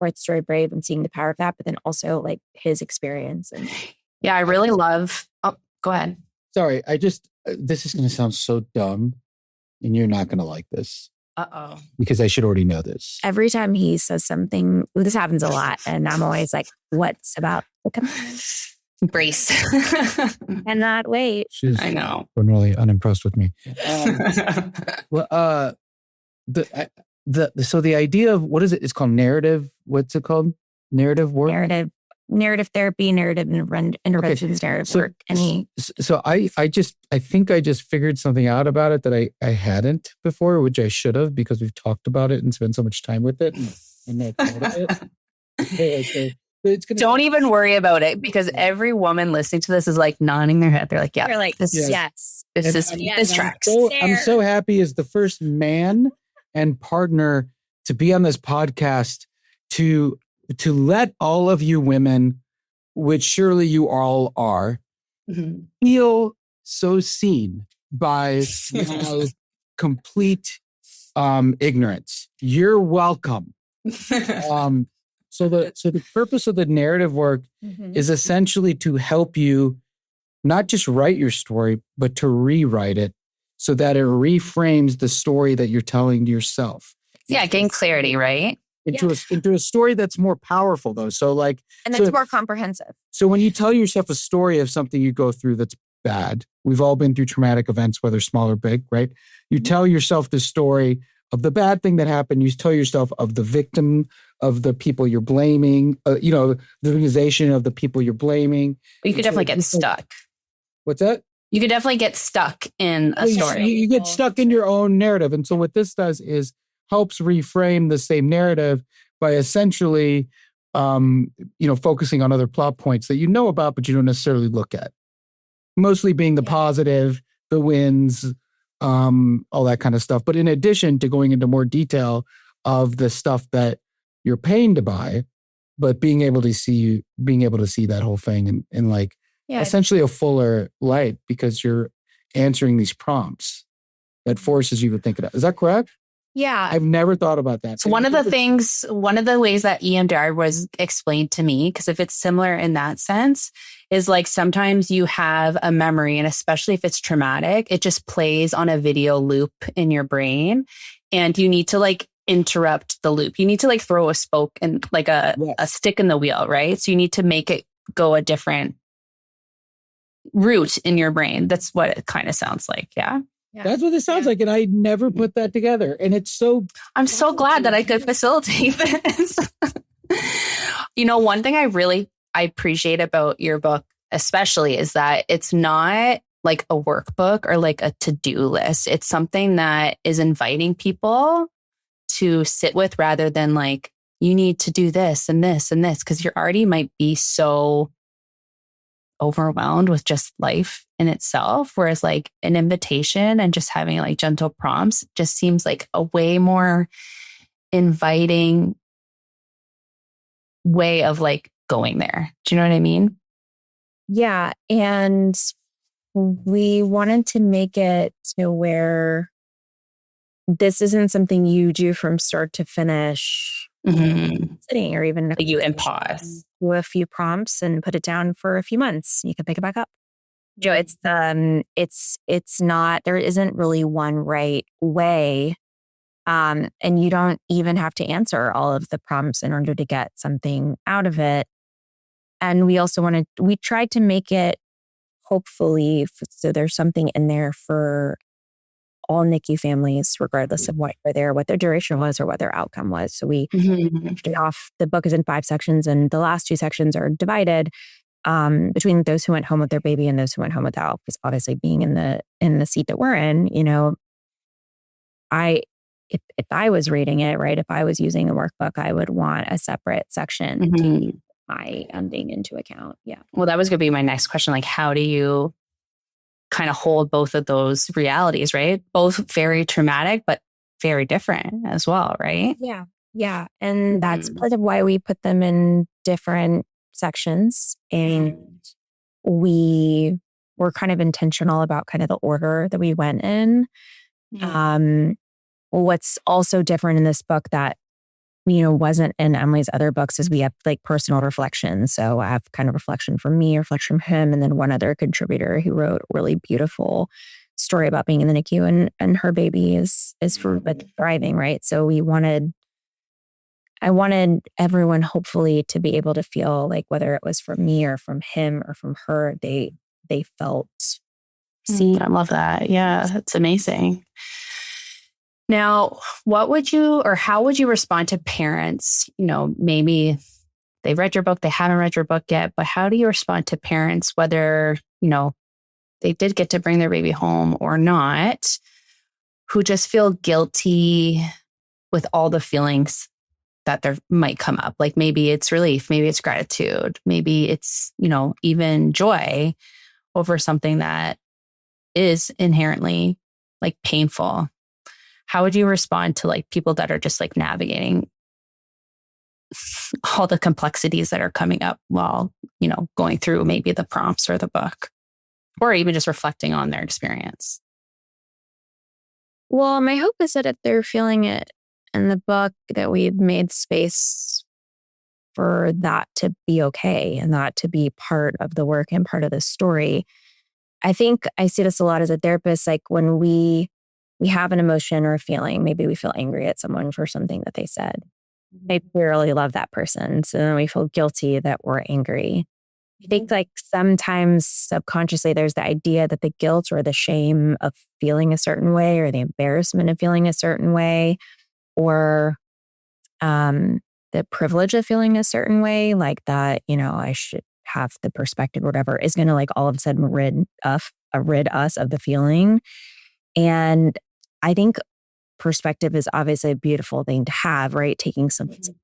Birth Story Brave and seeing the power of that, but then also like his experience. And yeah, I really love. Oh, go ahead. Sorry, this is going to sound so dumb, and you're not going to like this. Because I should already know this. Every time he says something, this happens a lot, and I'm always like, "What's about brace?" Cannot wait. I know. Been really unimpressed with me. Well, so the idea of what is it? It's called narrative. What's it called? Narrative work. Narrative therapy, narrative interventions, okay. Narrative work. So I think I just figured something out about it that I hadn't before, which I should have, because we've talked about it and spent so much time with it. And don't even worry about it, because every woman listening to this is like nodding their head. They're like, yeah, this tracks. I'm so happy as the first man and partner to be on this podcast to let all of you women, which surely you all are, feel so seen by my complete ignorance. You're welcome. So the purpose of the narrative work is essentially to help you not just write your story, but to rewrite it so that it reframes the story that you're telling to yourself. Yeah, gain clarity, right? Into a story that's more powerful, though. So that's more comprehensive. So when you tell yourself a story of something you go through that's bad, we've all been through traumatic events, whether small or big, right? You tell yourself the story of the bad thing that happened. You tell yourself of the victim, of the people you're blaming, the victimization of the people you're blaming. You could definitely get stuck. What's that? You could definitely get stuck in a story. You get stuck in your own narrative. And so what this does is helps reframe the same narrative by essentially focusing on other plot points that you know about, but you don't necessarily look at. Mostly being the positive, the wins, all that kind of stuff. But in addition to going into more detail of the stuff that you're paying to buy, but being able to see that whole thing in like essentially a fuller light, because you're answering these prompts that forces you to think about. Is that correct? Yeah. I've never thought about that. So one of the ways that EMDR was explained to me, because if it's similar in that sense, is like sometimes you have a memory, and especially if it's traumatic, it just plays on a video loop in your brain, and you need to like interrupt the loop. You need to like throw a spoke and like a stick in the wheel, right? So you need to make it go a different route in your brain. That's what it kind of sounds like. Yeah. That's what it sounds like. And I never put that together. And I'm so glad that I could facilitate this. One thing I appreciate about your book, especially, is that it's not like a workbook or like a to-do list. It's something that is inviting people to sit with, rather than like, you need to do this and this and this, because you already might be so overwhelmed with just life in itself. Whereas like an invitation and just having like gentle prompts just seems like a way more inviting way of like going there. Do you know what I mean? Yeah. And we wanted to make it to where this isn't something you do from start to finish, sitting, or even you and pause. Do a few prompts and put it down for a few months. You can pick it back up. It's not, there isn't really one right way. And you don't even have to answer all of the prompts in order to get something out of it. And we tried to make it hopefully, so there's something in there for all NICU families, regardless of what their duration was or what their outcome was. So we off. The book is in 5 sections, and the last 2 sections are divided between those who went home with their baby and those who went home without. Because obviously, being in the seat that we're in, if I was reading it, right, if I was using a workbook, I would want a separate section to take my ending into account. Yeah. Well, that was going to be my next question. Like, how do you kind of hold both of those realities, right? Both very traumatic, but very different as well, right? Yeah. Yeah. And that's part of why we put them in different sections. And we were kind of intentional about kind of the order that we went in. What's also different in this book that, wasn't in Emily's other books is we have like personal reflection. So I have kind of reflection from me, reflection from him, and then one other contributor who wrote a really beautiful story about being in the NICU, and her baby is thriving, right? So I wanted everyone hopefully to be able to feel like, whether it was from me or from him or from her, they felt seen. I love that. Yeah, that's amazing. Now, how would you respond to parents? Maybe they've read your book, they haven't read your book yet, but how do you respond to parents, whether, they did get to bring their baby home or not, who just feel guilty with all the feelings that there might come up? Like maybe it's relief, maybe it's gratitude, maybe it's, even joy over something that is inherently like painful. How would you respond to like people that are just like navigating all the complexities that are coming up while, going through maybe the prompts or the book, or even just reflecting on their experience? Well, my hope is that if they're feeling it in the book, that we've made space for that to be okay and that to be part of the work and part of the story. I think I see this a lot as a therapist, like when we have an emotion or a feeling, maybe we feel angry at someone for something that they said. Maybe we really love that person, so then we feel guilty that we're angry. I think like sometimes subconsciously there's the idea that the guilt or the shame of feeling a certain way, or the embarrassment of feeling a certain way, or the privilege of feeling a certain way, like that, I should have the perspective or whatever, is going to like all of a sudden rid us of the feeling. And I think perspective is obviously a beautiful thing to have, right? Taking something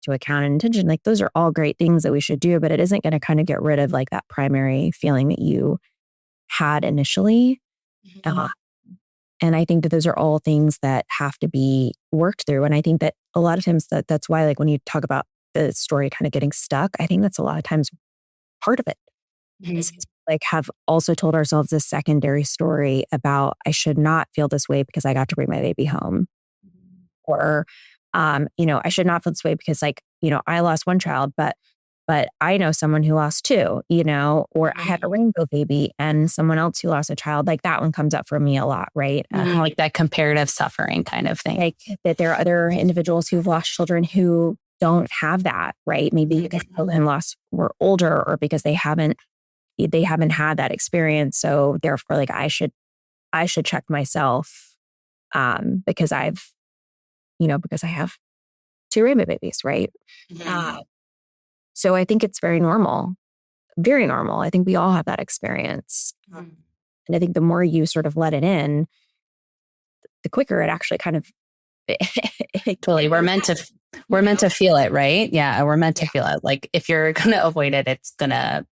to account and intention. Like those are all great things that we should do, but it isn't going to kind of get rid of like that primary feeling that you had initially. And I think that those are all things that have to be worked through. And I think that a lot of times that's why, like when you talk about the story kind of getting stuck, I think that's a lot of times part of it. Like have also told ourselves this secondary story about I should not feel this way because I got to bring my baby home. Or, I should not feel this way because like, I lost one child, but I know someone who lost two, or I had a rainbow baby and someone else who lost a child. Like that one comes up for me a lot, right? Like that comparative suffering kind of thing. Like that there are other individuals who've lost children who don't have that, right? Maybe because children lost were older or because they haven't had that experience. So therefore, like I should check myself because I have two rainbow babies, right? So I think it's very normal. Very normal. I think we all have that experience. And I think the more you sort of let it in, the quicker it actually kind of totally. We're meant to feel it, right? Yeah, we're meant to feel it. Like if you're going to avoid it, it's going to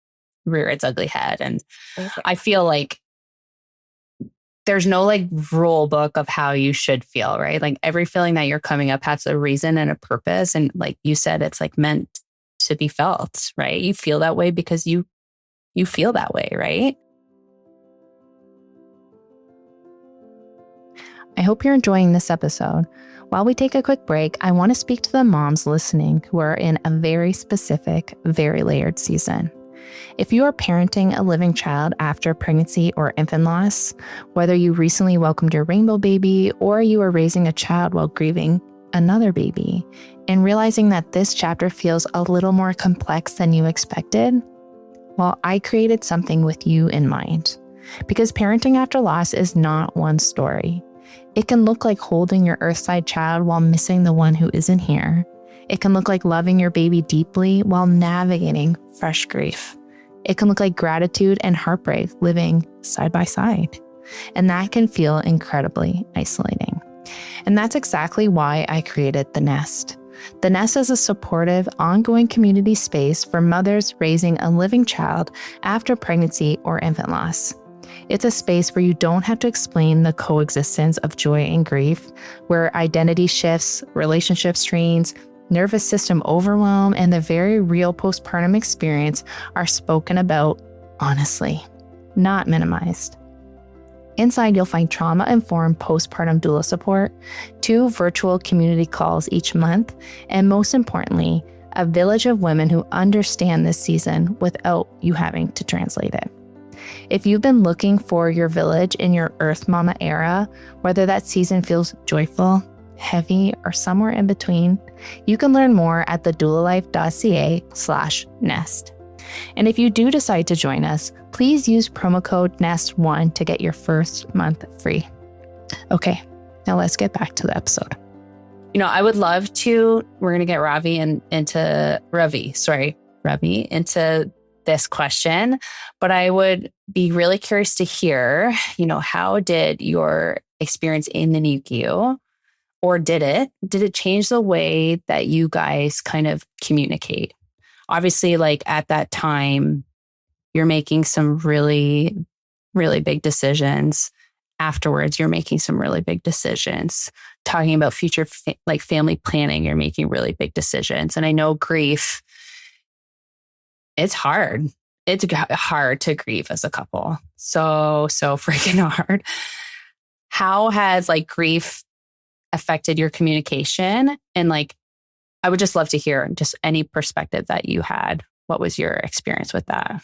rear its ugly head. And I feel like there's no like rule book of how you should feel, right? Like every feeling that you're coming up has a reason and a purpose. And like you said, it's like meant to be felt, right? You feel that way because you feel that way, right? I hope you're enjoying this episode. While we take a quick break, I want to speak to the moms listening who are in a very specific, very layered season. If you are parenting a living child after pregnancy or infant loss, whether you recently welcomed your rainbow baby or you are raising a child while grieving another baby, and realizing that this chapter feels a little more complex than you expected, well, I created something with you in mind. Because parenting after loss is not one story. It can look like holding your earthside child while missing the one who isn't here. It can look like loving your baby deeply while navigating fresh grief. It can look like gratitude and heartbreak living side by side. And that can feel incredibly isolating. And that's exactly why I created The Nest. The Nest is a supportive, ongoing community space for mothers raising a living child after pregnancy or infant loss. It's a space where you don't have to explain the coexistence of joy and grief, where identity shifts, relationship strains, nervous system overwhelm, and the very real postpartum experience are spoken about honestly, not minimized. Inside, you'll find trauma-informed postpartum doula support, 2 virtual community calls each month, and most importantly, a village of women who understand this season without you having to translate it. If you've been looking for your village in your Earth Mama era, whether that season feels joyful, heavy, or somewhere in between, you can learn more at thedoulalife.ca/nest. And if you do decide to join us, please use promo code NEST1 to get your first month free. Okay, now let's get back to the episode. I would love to, we're going to get Ravi into this question, but I would be really curious to hear, how did your experience in the NICU, or did it change the way that you guys kind of communicate? Obviously, like at that time, you're making some really, really big decisions. Afterwards, you're making some really big decisions. Talking about future family planning, you're making really big decisions. And I know grief, it's hard. It's hard to grieve as a couple. So freaking hard. How has grief affected your communication? And I would just love to hear just any perspective that you had. What was your experience with that?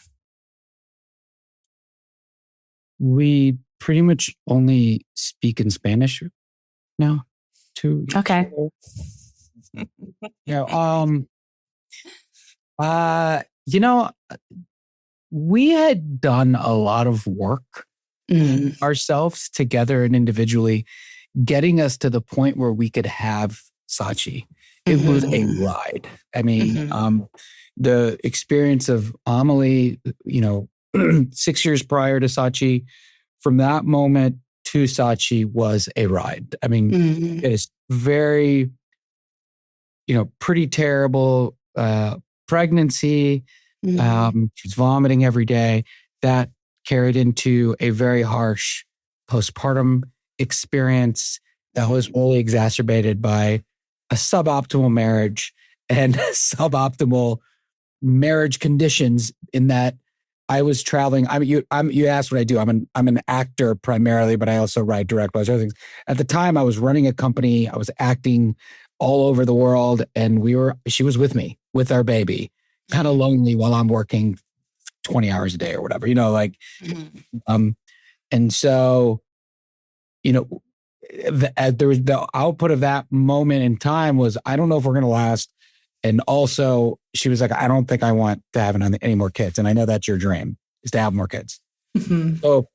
We pretty much only speak in Spanish now. Okay. Yeah. We had done a lot of work ourselves together and individually, getting us to the point where we could have Saachi. It was a ride. I mean, the experience of Mahaley, 6 years prior to Saachi, from that moment to Saachi was a ride. I mean, it is very pretty terrible pregnancy. She's vomiting every day. That carried into a very harsh postpartum experience that was only exacerbated by a suboptimal marriage and suboptimal marriage conditions, in that I was traveling. You asked what I do. I'm an actor primarily, but I also write, direct, other things. At the time, I was running a company. I was acting all over the world, and she was with me with our baby, kind of lonely while I'm working 20 hours a day or whatever, and so, there was the output of that moment in time was, I don't know if we're going to last. And also she was like, I don't think I want to have any more kids. And I know that's your dream, is to have more kids. So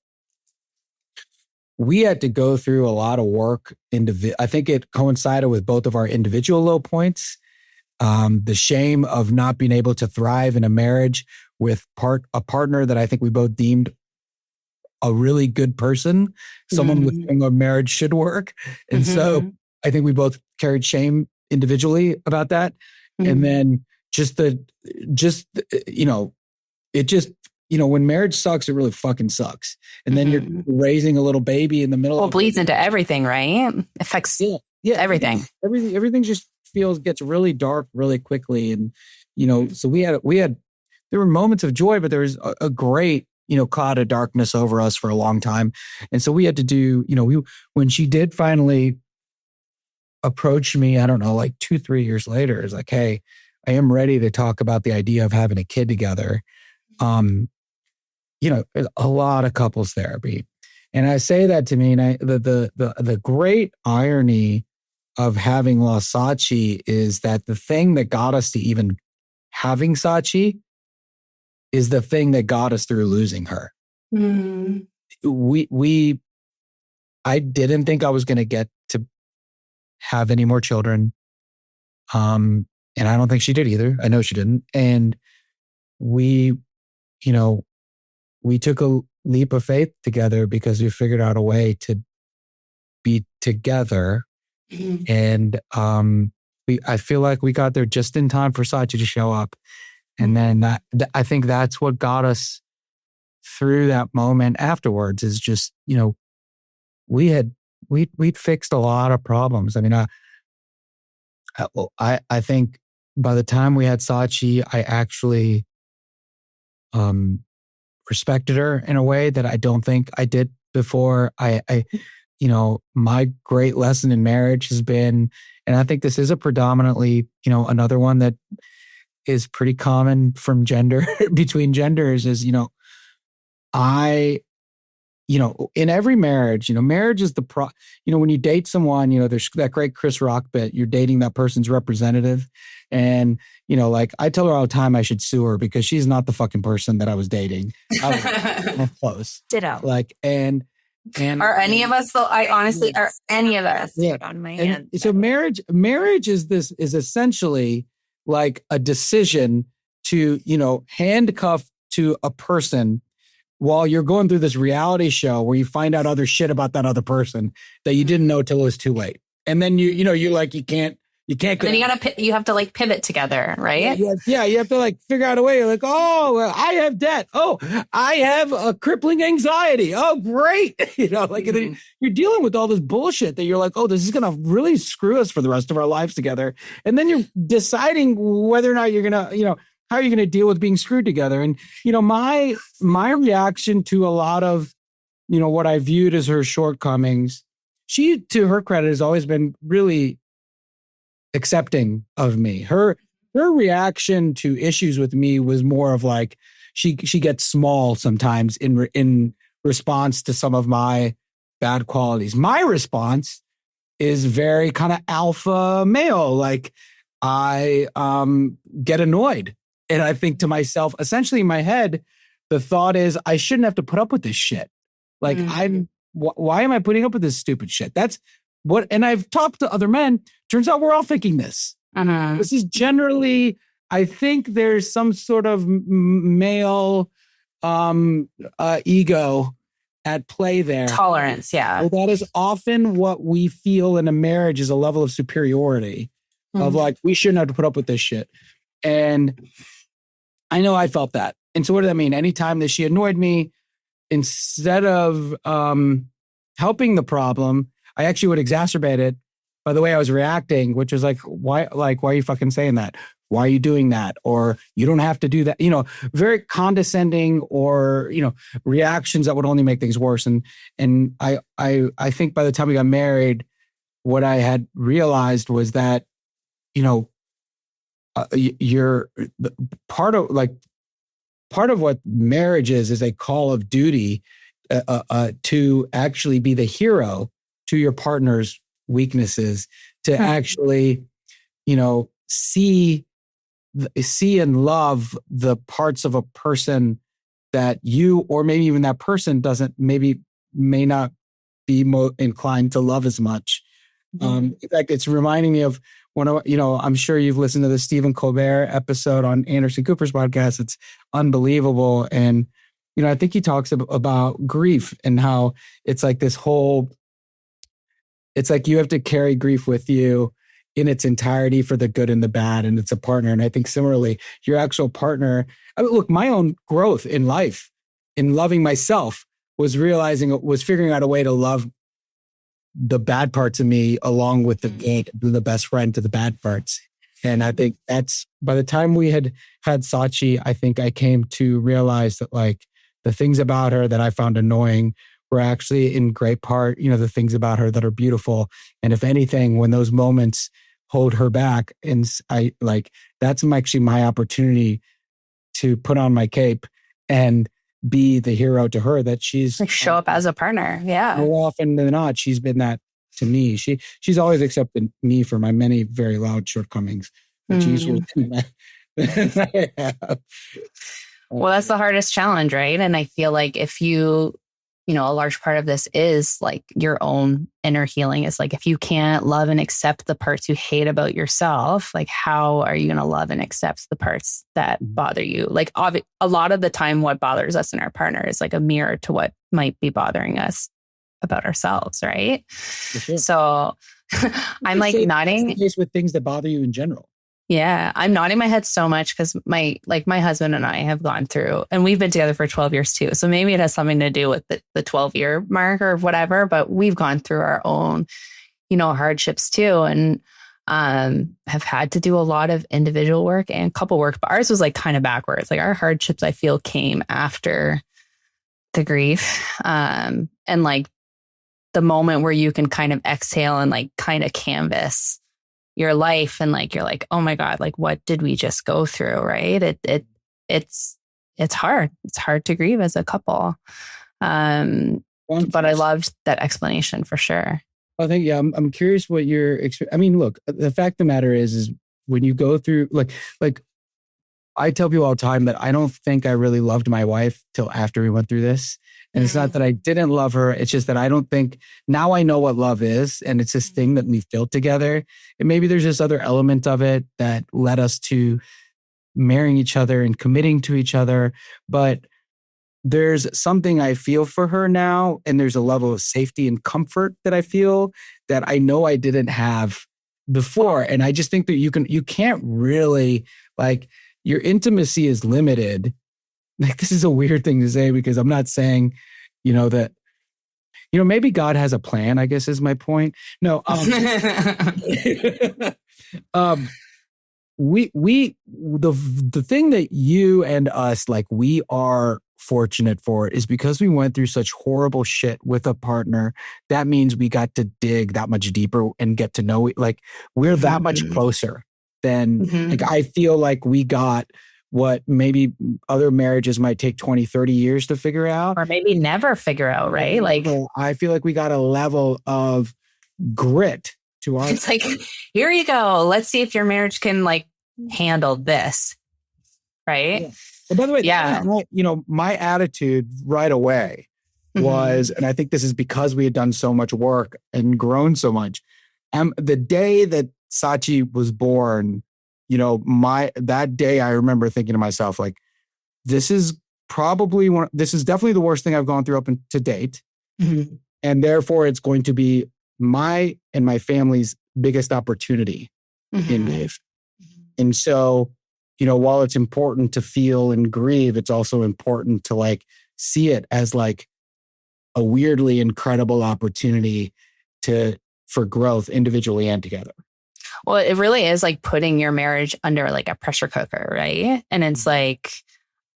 we had to go through a lot of work. I think it coincided with both of our individual low points. The shame of not being able to thrive in a marriage with a partner that I think we both deemed a really good person, someone with whom a marriage should work. And so I think we both carried shame individually about that. And then when marriage sucks, it really fucking sucks. And then you're raising a little baby in the middle. Well, it bleeds into everything, right? Affects everything. Everything just gets really dark really quickly. And, so there were moments of joy, but there was a great, cloud of darkness over us for a long time. And so we had to do, when she did finally approach me, I don't know, like 2-3 years later, it's like, hey, I am ready to talk about the idea of having a kid together. There's a lot of couples therapy. And I say that to mean the great irony of having lost Saachi is that the thing that got us to even having Saachi is the thing that got us through losing her. I didn't think I was going to get to have any more children. And I don't think she did either. I know she didn't. And we took a leap of faith together because we figured out a way to be together. And I feel like we got there just in time for Saachi to show up. And then I think that's what got us through that moment afterwards, is just, we'd fixed a lot of problems. I mean, I think by the time we had Saachi, I actually respected her in a way that I don't think I did before. My great lesson in marriage has been, and I think this is a predominantly, another one that is pretty common from between genders, is, in every marriage, marriage is when you date someone, there's that great Chris Rock bit, you're dating that person's representative. And, like I tell her all the time I should sue her because she's not the fucking person that I was dating. I'm close. Ditto. And are any of us though? Are any of us? Yeah. On my hand. So marriage is essentially like a decision to, handcuff to a person while you're going through this reality show where you find out other shit about that other person that you didn't know till it was too late. And then you can't. And then you have to like pivot together, right? Yeah. You have to like figure out a way. You're like, oh, well, I have debt. Oh, I have a crippling anxiety. Oh, great. And then you're dealing with all this bullshit that you're like, oh, this is going to really screw us for the rest of our lives together. And then you're deciding whether or not you're going to, how are you going to deal with being screwed together? And, my reaction to a lot of, what I viewed as her shortcomings, she, to her credit, has always been really accepting of me. Her reaction to issues with me was more of like, she gets small sometimes in response to some of my bad qualities. My response is very kind of alpha male. Like I get annoyed. And I think to myself, essentially in my head, the thought is I shouldn't have to put up with this shit. Like why am I putting up with this stupid shit? That's what, and I've talked to other men. Turns out we're all thinking this. This is generally, I think there's some sort of male ego at play there. Tolerance, yeah. Well, that is often what we feel in a marriage is a level of superiority. of like, we shouldn't have to put up with this shit. And I know I felt that. And so what did that mean? Anytime that she annoyed me, instead of helping the problem, I actually would exacerbate it by the way I was reacting, which was like, why are you fucking saying that? Why are you doing that? Or you don't have to do that, very condescending or, reactions that would only make things worse. And I think by the time we got married, what I had realized was that, you're part of what marriage is a call of duty to actually be the hero to your partner's weaknesses, to actually, see and love the parts of a person that you, or maybe even that person may not be inclined to love as much. In fact, it's reminding me of I'm sure you've listened to the Stephen Colbert episode on Anderson Cooper's podcast. It's unbelievable. And, I think he talks about grief and how it's like it's like you have to carry grief with you in its entirety for the good and the bad. And it's a partner. And I think similarly, your actual partner, look, my own growth in life, in loving myself, was figuring out a way to love the bad parts of me along with the best friend to the bad parts. And I think that's, by the time we had Saachi, I think I came to realize that like the things about her that I found annoying were actually in great part, the things about her that are beautiful. And if anything, when those moments hold her back, and that's actually my opportunity to put on my cape and be the hero to her that she's like show up as a partner. Yeah. More often than not, she's been that to me. She's always accepted me for my many very loud shortcomings, which usually well, that's the hardest challenge, right? And I feel like if you, a large part of this is like your own inner healing. It's like, if you can't love and accept the parts you hate about yourself, like how are you going to love and accept the parts that bother you? Like a lot of the time, what bothers us in our partner is like a mirror to what might be bothering us about ourselves, right? Sure. So I'm like nodding. It's the case with things that bother you in general. Yeah, I'm nodding my head so much because my husband and I have gone through, and we've been together for 12 years too. So maybe it has something to do with the 12-year mark or whatever, but we've gone through our own, hardships too. And have had to do a lot of individual work and couple work, but ours was like kind of backwards. Like our hardships, I feel, came after the grief. And like the moment where you can kind of exhale and like kind of canvas your life, and like you're like, oh my God, like what did we just go through, right? It's hard. It's hard to grieve as a couple. But I loved that explanation for sure. I think, yeah, I'm curious what your look, the fact of the matter is when you go through like I tell people all the time that I don't think I really loved my wife till after we went through this. And it's not that I didn't love her. It's just that I don't think, now I know what love is. And it's this thing that we've built together. And maybe there's this other element of it that led us to marrying each other and committing to each other. But there's something I feel for her now. And there's a level of safety and comfort that I feel that I know I didn't have before. And I just think that you can't really, like, your intimacy is limited. Like, this is a weird thing to say because I'm not saying, that, maybe God has a plan, I guess is my point. No, the thing that you and us, like, we are fortunate for is because we went through such horrible shit with a partner. That means we got to dig that much deeper and get to know, like, we're that much closer than, like, I feel like we got what maybe other marriages might take 20, 30 years to figure out. Or maybe never figure out, right? Like, I feel like we got a level of grit to our... It's like, here you go. Let's see if your marriage can, like, handle this. Right? Yeah. And by the way, my attitude right away was, and I think this is because we had done so much work and grown so much. The day that Saachi was born, that day I remember thinking to myself, like, this is definitely the worst thing I've gone through up to date. And therefore it's going to be my and my family's biggest opportunity in grief. And so, while it's important to feel and grieve, it's also important to like see it as like a weirdly incredible opportunity for growth individually and together. Well, it really is like putting your marriage under like a pressure cooker, right? And it's like,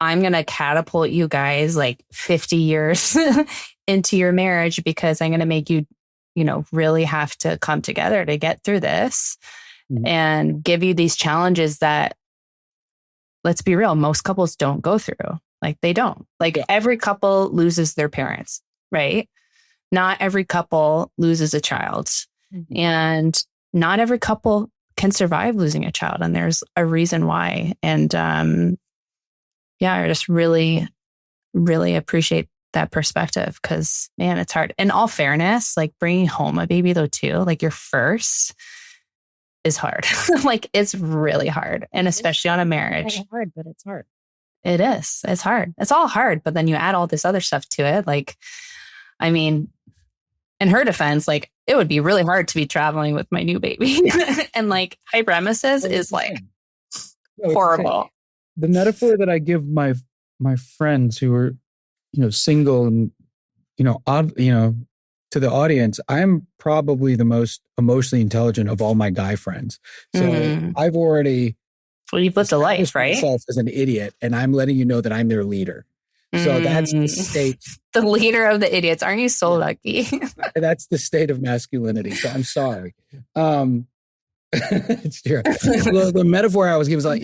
I'm going to catapult you guys like 50 years into your marriage because I'm going to make you, really have to come together to get through this and give you these challenges that, let's be real, most couples don't go through. Like they don't. Like every couple loses their parents, right? Not every couple loses a child. And not every couple can survive losing a child. And there's a reason why. And I just really, really appreciate that perspective because, man, it's hard. In all fairness, like bringing home a baby though too, like your first is hard. Like it's really hard. And especially on a marriage. It's hard, but it's hard. It is. It's hard. It's all hard. But then you add all this other stuff to it. Like, I mean, in her defense, like it would be really hard to be traveling with my new baby. And like hyperemesis is like horrible. The metaphor that I give my friends who are, single and, to the audience, I'm probably the most emotionally intelligent of all my guy friends. So I've already... Well, you've lived a life, right? Myself as an idiot, and I'm letting you know that I'm their leader. So that's the state. The leader of the idiots. Aren't you so lucky? That's the state of masculinity. So I'm sorry. It's true. The metaphor I was giving is like,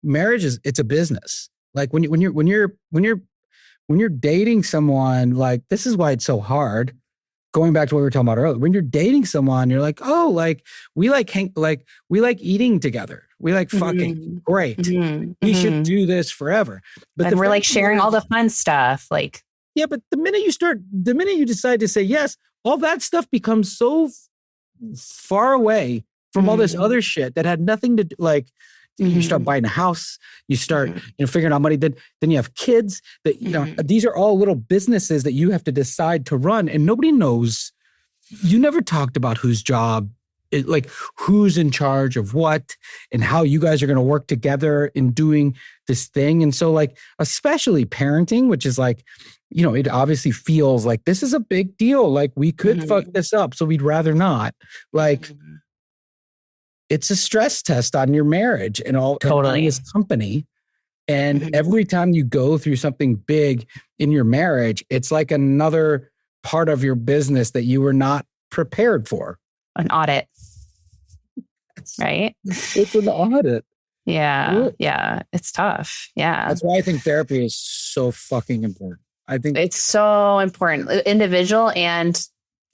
marriage it's a business. Like when you're dating someone, like this is why it's so hard. Going back to what we were talking about earlier, when you're dating someone, you're like, oh, like we like eating together. We like fucking great. We should do this forever. But we're like sharing all the fun stuff. Like, yeah, but the minute you decide to say yes, all that stuff becomes so far away from all this other shit that had nothing to do. Like, you start buying a house, you start, figuring out money. Then you have kids. That these are all little businesses that you have to decide to run, and nobody knows. You never talked about whose job, like who's in charge of what, and how you guys are going to work together in doing this thing. And so, like, especially parenting, which is like, it obviously feels like this is a big deal. Like we could fuck this up, so we'd rather not. Like. It's a stress test on your marriage and all totally this company. And every time you go through something big in your marriage, it's like another part of your business that you were not prepared for. An audit. Right? It's an audit. Yeah. Yeah. It's tough. Yeah. That's why I think therapy is so fucking important. I think it's so important. Individual and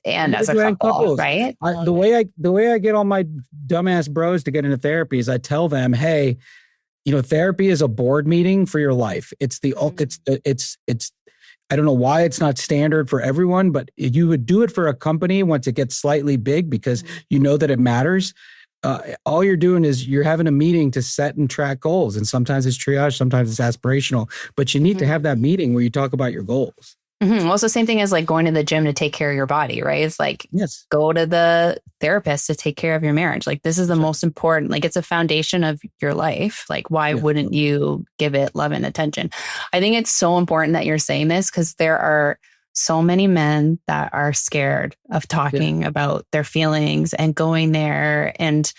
as a couple, right? The way I get all my dumbass bros to get into therapy is I tell them, hey, therapy is a board meeting for your life. It's I don't know why it's not standard for everyone, but you would do it for a company once it gets slightly big because you know that it matters. All you're doing is you're having a meeting to set and track goals. And sometimes it's triage, sometimes it's aspirational, but you need to have that meeting where you talk about your goals. Well, it's the same thing as like going to the gym to take care of your body, right? It's like, go to the therapist to take care of your marriage. Like this is the most important, like it's a foundation of your life. Like why wouldn't you give it love and attention? I think it's so important that you're saying this because there are so many men that are scared of talking about their feelings and going there. And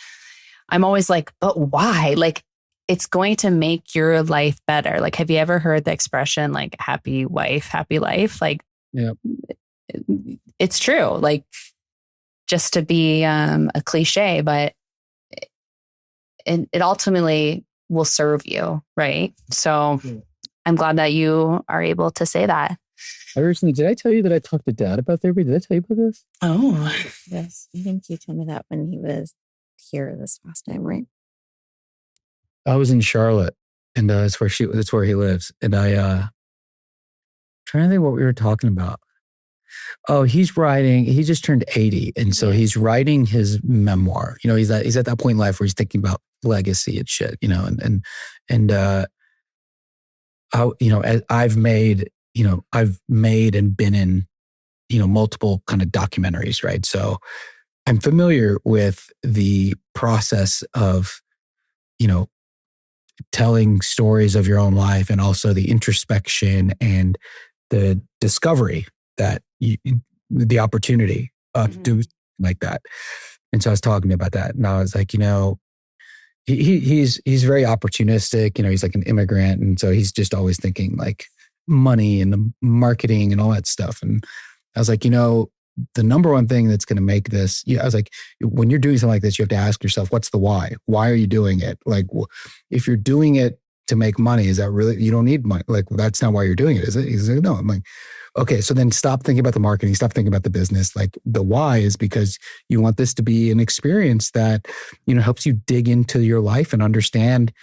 I'm always like, but why? Like, it's going to make your life better. Like, have you ever heard the expression like happy wife, happy life? Like, it's true. Like, just to be a cliche, but it ultimately will serve you, right? So I'm glad that you are able to say that. Did I tell you that I talked to Dad about therapy? Did I tell you about this? Oh, yes. I think you told me that when he was here this last time, right? I was in Charlotte, and that's where he lives. And trying to think what we were talking about. Oh, he just turned 80. And so he's writing his memoir. He's at that point in life where he's thinking about legacy and shit, and I've made and been in, multiple kind of documentaries, right? So I'm familiar with the process of, telling stories of your own life, and also the introspection and the discovery that the opportunity to do like that. And so I was talking about that, and I was like, he's very opportunistic. He's like an immigrant, and so he's just always thinking like money and the marketing and all that stuff. And I was like, the number one thing that's going to make this, I was like, when you're doing something like this, you have to ask yourself, what's the why? Why are you doing it? Like, if you're doing it to make money, is that really, you don't need money? Like, that's not why you're doing it, is it? He's like, no. I'm like, okay, so then stop thinking about the marketing, stop thinking about the business. Like, the why is because you want this to be an experience that, helps you dig into your life and understand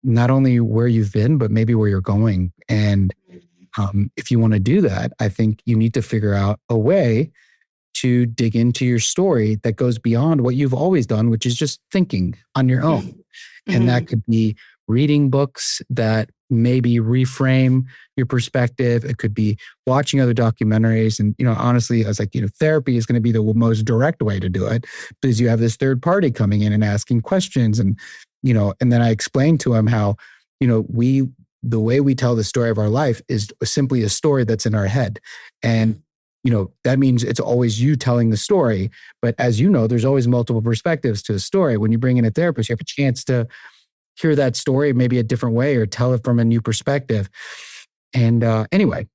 not only where you've been, but maybe where you're going. And if you want to do that, I think you need to figure out a way to dig into your story that goes beyond what you've always done, which is just thinking on your own. Mm-hmm. And that could be reading books that maybe reframe your perspective. It could be watching other documentaries. And, honestly, I was like, therapy is going to be the most direct way to do it, because you have this third party coming in and asking questions. And, and then I explained to him how, the way we tell the story of our life is simply a story that's in our head. And that means it's always you telling the story. But as you know, there's always multiple perspectives to a story. When you bring in a therapist, you have a chance to hear that story maybe a different way or tell it from a new perspective. And anyway,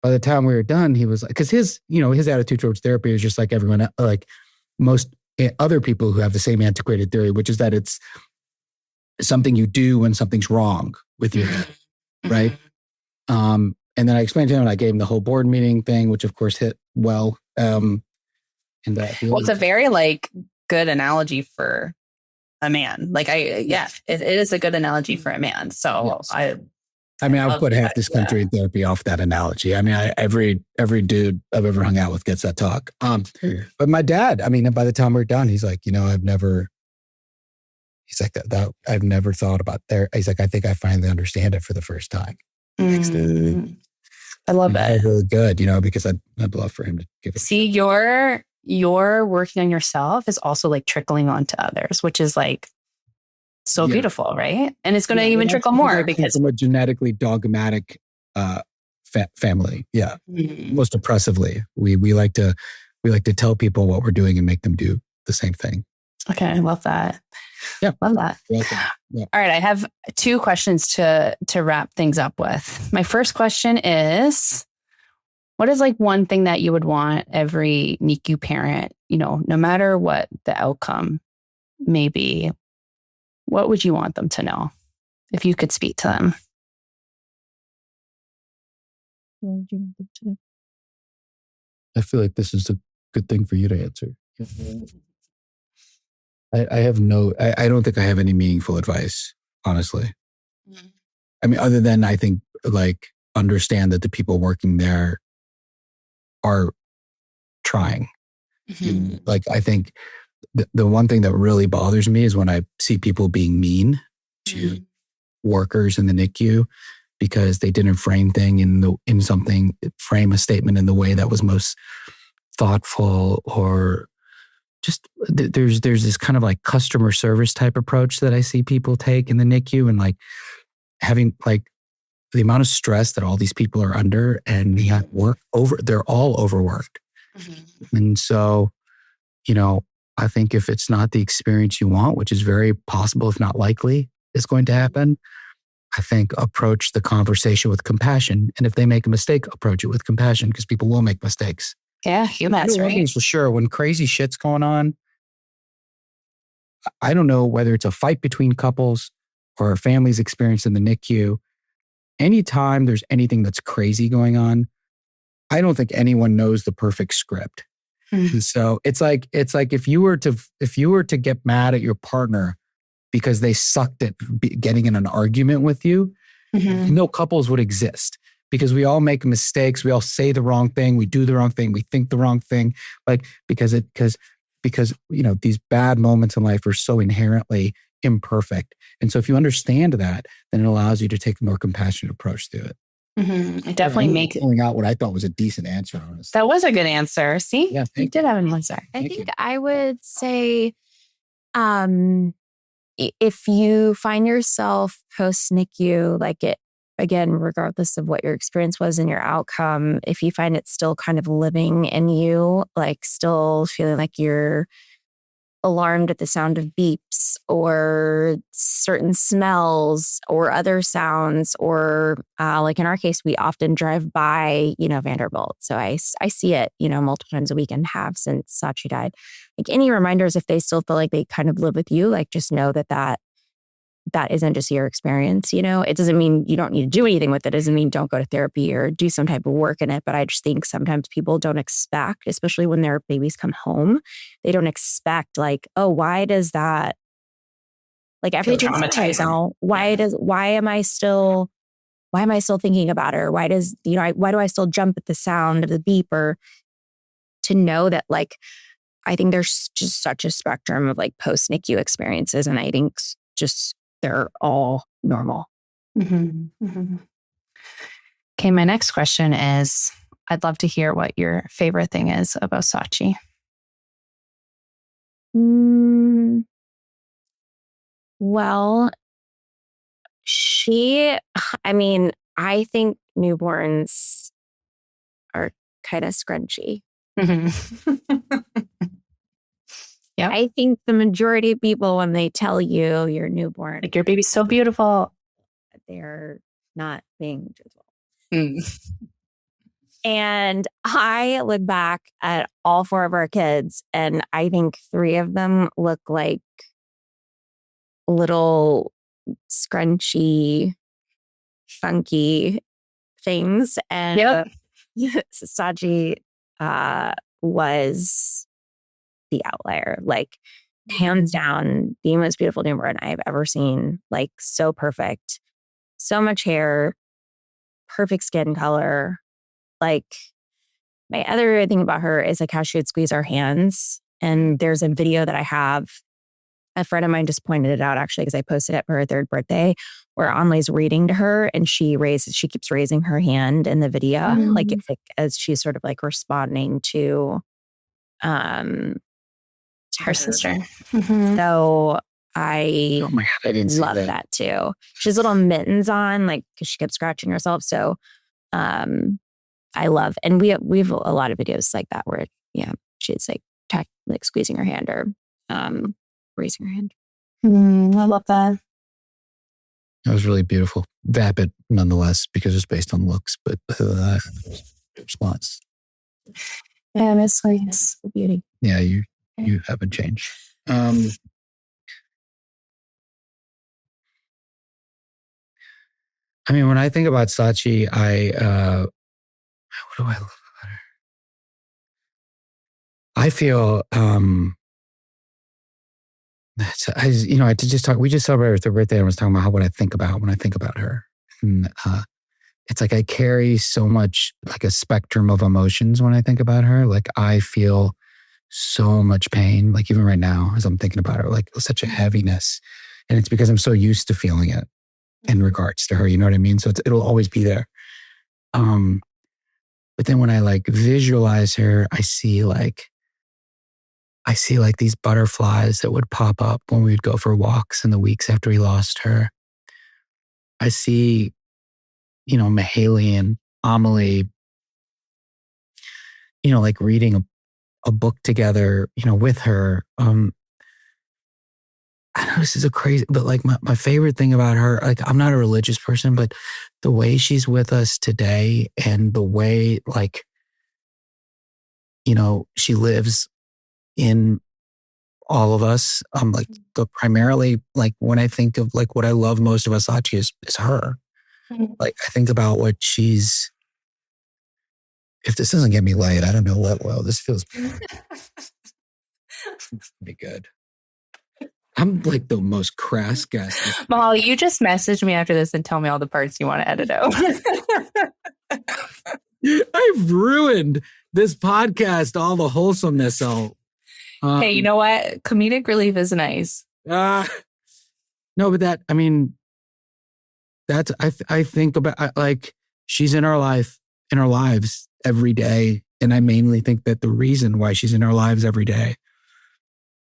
by the time we were done, he was like, because his attitude towards therapy is just like everyone, like most other people who have the same antiquated theory, which is that it's something you do when something's wrong with you, right? And then I explained to him, and I gave him the whole board meeting thing, which of course hit well. Well, it's a very good analogy for a man. It is a good analogy for a man. So yes. I'll put half this country in therapy off that analogy. Every dude I've ever hung out with gets that talk. But my dad, by the time we're done, he's like, I've never thought about there. He's like, I think I finally understand it for the first time. I love that. Really good, because I'd love for him to give it. See, your working on yourself is also trickling on to others, which is so beautiful, right? And it's going to even trickle more because from a genetically dogmatic family. Yeah. Most oppressively. We like to tell people what we're doing and make them do the same thing. Okay. I love that. Yeah. Love that. Yeah. All right. I have 2 questions to wrap things up with. My first question is, what is one thing that you would want every NICU parent, no matter what the outcome may be, what would you want them to know if you could speak to them? I feel like this is a good thing for you to answer. I don't think I have any meaningful advice, honestly. Other than I think understand that the people working there are trying. I think the one thing that really bothers me is when I see people being mean to workers in the NICU because they didn't frame a statement in the way that was most thoughtful, or just there's this kind of customer service type approach that I see people take in the NICU, and having the amount of stress that all these people are under, and they're all overworked. And so, I think if it's not the experience you want, which is very possible, if not likely, is going to happen, I think approach the conversation with compassion. And if they make a mistake, approach it with compassion, because people will make mistakes. Yeah, that's right. For sure. When crazy shit's going on, I don't know whether it's a fight between couples or a family's experience in the NICU. Anytime there's anything that's crazy going on, I don't think anyone knows the perfect script. And so it's like if you were to get mad at your partner because they sucked at getting in an argument with you, no couples would exist. Because we all make mistakes, we all say the wrong thing, we do the wrong thing, we think the wrong thing, because these bad moments in life are so inherently imperfect. And so if you understand that, then it allows you to take a more compassionate approach to it. It definitely makes it. Pulling out what I thought was a decent answer, honestly. That was a good answer. See? Yeah, you did have an answer. I think I would say, if you find yourself post NICU, like it, again, regardless of what your experience was and your outcome, if you find it still kind of living in you, like still feeling like you're alarmed at the sound of beeps or certain smells or other sounds, or like in our case, we often drive by, Vanderbilt. So I see it, multiple times a week and have since Saachi died. Like any reminders, if they still feel like they kind of live with you, like just know that isn't just your experience. It doesn't mean you don't need to do anything with it. It doesn't mean don't go to therapy or do some type of work in it. But I just think sometimes people don't expect, especially when their babies come home, they don't expect like, oh, why does that, like every traumatized now, why am I still thinking about her? Why do I still jump at the sound of the beep? Or to know that, like, I think there's just such a spectrum of like post NICU experiences. And I think just they're all normal. Okay, my next question is, I'd love to hear what your favorite thing is about Saachi. Well, I think newborns are kind of scrunchy. Yeah, I think the majority of people, when they tell you your newborn, like your baby's so beautiful, they're not being truthful. And I look back at all 4 of our kids, and I think 3 of them look like little scrunchy, funky things. And Saachi was the outlier, like hands down, the most beautiful newborn I've ever seen. Like so perfect, so much hair, perfect skin color. Like my other thing about her is like how she would squeeze our hands. And there's a video that I have. A friend of mine just pointed it out actually, because I posted it for her 3rd birthday, where Anlei's reading to her and she keeps raising her hand in the video, like as she's sort of like responding to her sister. So I Oh my God, I didn't see love that too. She has little mittens on, like, because she kept scratching herself. So I love, and we have a lot of videos like that where she's like squeezing her hand or raising her hand. I love that. That was really beautiful. Vapid nonetheless, because it's based on looks, but response. And it's like beauty. Yeah, you haven't changed. I mean, when I think about Saachi, what do I love about her? I feel, we just celebrated her birthday and I was talking about what I think about when I think about her. And it's like I carry so much, like a spectrum of emotions when I think about her. Like I feel so much pain, like even right now as I'm thinking about her, like such a heaviness. And it's because I'm so used to feeling it in regards to her, you know what I mean? So it'll always be there. But then when I like visualize her, I see like these butterflies that would pop up when we would go for walks in the weeks after we lost her. I see, Mahaley and Mahaley, like reading a book together, with her. I know this is but like my favorite thing about her, like I'm not a religious person, but the way she's with us today and the way like, she lives in all of us. Like primarily like when I think of like what I love most about Saachi is her. Like I think about what she's, if this doesn't get me laid, I don't know what, well, this feels pretty good. I'm like the most crass guest. Mahaley, you just message me after this and tell me all the parts you want to edit out. I've ruined this podcast, all the wholesomeness. Hey, you know what? Comedic relief is nice. No, but I think about like she's in our lives every day. And I mainly think that the reason why she's in our lives every day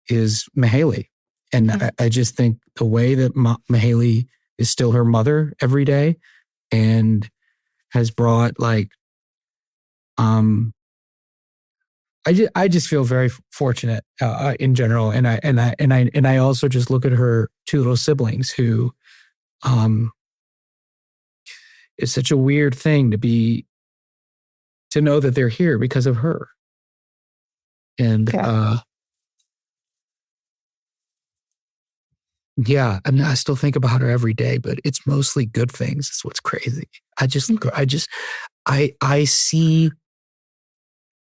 is Mahaley. And I just think the way that Mahaley is still her mother every day and has brought like, I just feel very fortunate in general. And I also just look at her two little siblings who, it's such a weird thing to know that they're here because of her. And, yeah, I mean, I still think about her every day, but it's mostly good things. That's what's crazy. I see,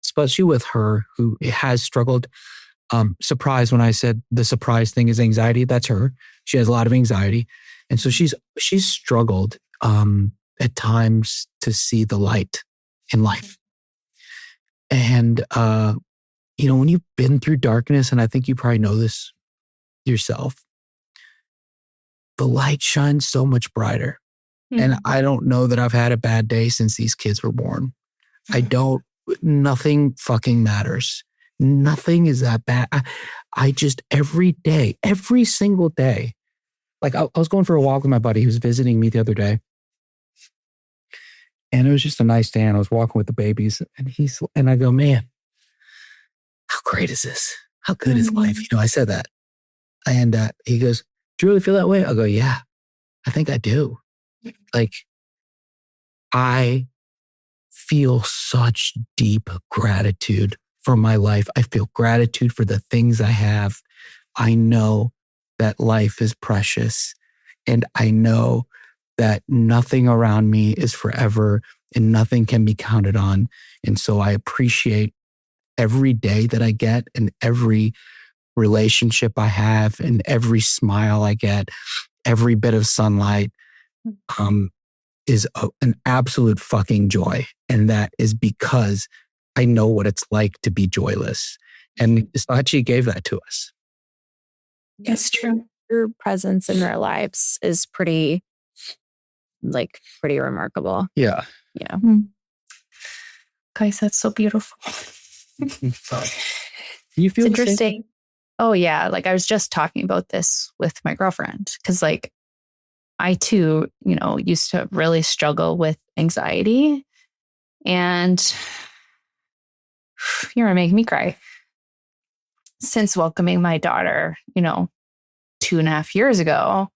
especially with her who has struggled, surprise when I said the surprise thing is anxiety. That's her. She has a lot of anxiety. And so she's struggled, at times to see the light in life. And, when you've been through darkness, and I think you probably know this yourself, the light shines so much brighter. And I don't know that I've had a bad day since these kids were born. Nothing fucking matters. Nothing is that bad. I just every day, every single day, like I was going for a walk with my buddy who was visiting me the other day. And it was just a nice day. And I was walking with the babies and I go, man, how great is this? How good is life? I said that. And he goes, do you really feel that way? I go, yeah, I think I do. Like, I feel such deep gratitude for my life. I feel gratitude for the things I have. I know that life is precious. And I know that nothing around me is forever and nothing can be counted on. And so I appreciate every day that I get and every relationship I have and every smile I get, every bit of sunlight is an absolute fucking joy. And that is because I know what it's like to be joyless. And Saachi gave that to us. It's true. Your presence in our lives is pretty remarkable. Yeah. Yeah. Guys, that's so beautiful. You feel it's interesting. Oh yeah. Like I was just talking about this with my girlfriend because like I too, used to really struggle with anxiety and you're making me cry. Since welcoming my daughter, 2.5 years ago,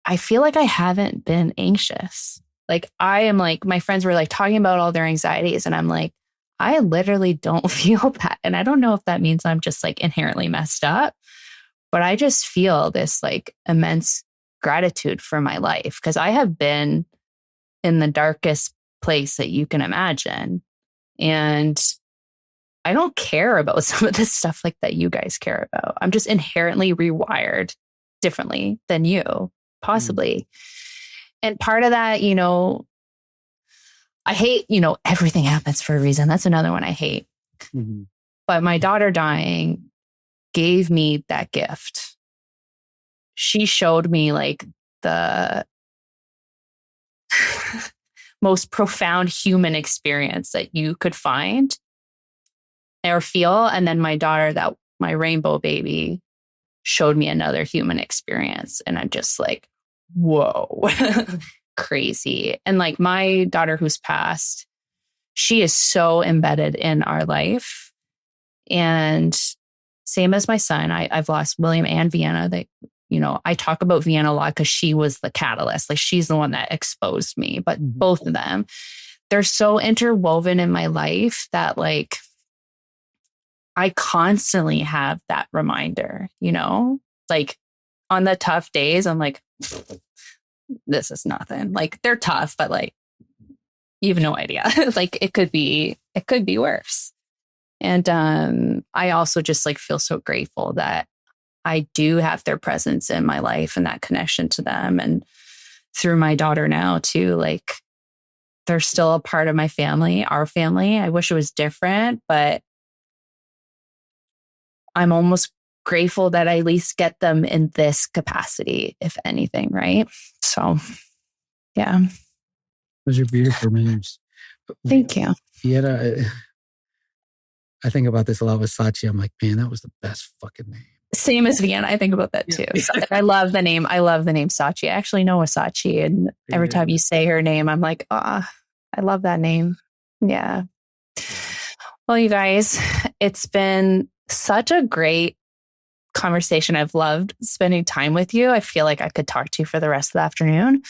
I feel like I haven't been anxious. Like I am like, my friends were like talking about all their anxieties and I'm like, I literally don't feel that. And I don't know if that means I'm just like inherently messed up, but I just feel this like immense gratitude for my life because I have been in the darkest place that you can imagine. And I don't care about some of this stuff like that you guys care about. I'm just inherently rewired differently than you, possibly. And part of that, I hate, everything happens for a reason. That's another one I hate. But my daughter dying gave me that gift. She showed me like the most profound human experience that you could find or feel. And then my daughter, my rainbow baby, showed me another human experience. And I'm just like, whoa, crazy. And like my daughter who's passed, she is so embedded in our life. And same as my son, I've lost William and Vienna. I talk about Vienna a lot because she was the catalyst. Like she's the one that exposed me. But both of them, they're so interwoven in my life that like I constantly have that reminder, like on the tough days, I'm like, this is nothing. Like they're tough, but like, you have no idea. Like it could be worse. And I also just like feel so grateful that I do have their presence in my life and that connection to them. And through my daughter now too, like they're still a part of my family, our family. I wish it was different, but I'm almost grateful that I at least get them in this capacity, if anything, right? So, yeah. Those are beautiful names. Thank you. Yeah, I think about this a lot with Saachi. I'm like, man, that was the best fucking name. Same as Vienna. I think about that too. I love the name. I love the name Saachi. I actually know a Saachi, and every time you say her name, I'm like, I love that name. Yeah. Well, you guys, it's been such a great conversation. I've loved spending time with you. I feel like I could talk to you for the rest of the afternoon.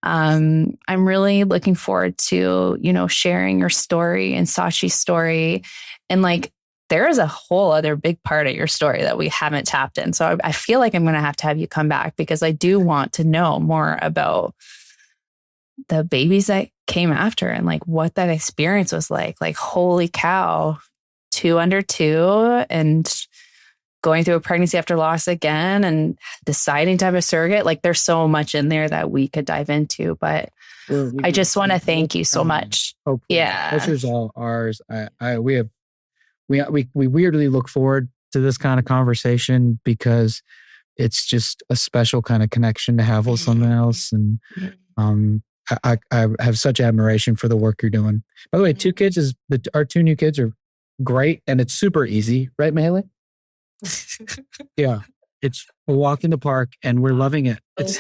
I'm really looking forward to, sharing your story and Saachi's story. And like, there is a whole other big part of your story that we haven't tapped in. So I feel like I'm going to have you come back, because I do want to know more about the babies that came after and like what that experience was like. Like, holy cow, 2 under 2 and going through a pregnancy after loss again and deciding to have a surrogate. Like, there's so much in there that we could dive into, but I just want to thank you so much. Yeah. Pleasure's all ours. We weirdly look forward to this kind of conversation, because it's just a special kind of connection to have with someone else. And I have such admiration for the work you're doing. By the way, our 2 new kids are great, and it's super easy, right, Mahaley? Yeah, it's a walk in the park, and we're loving it. It's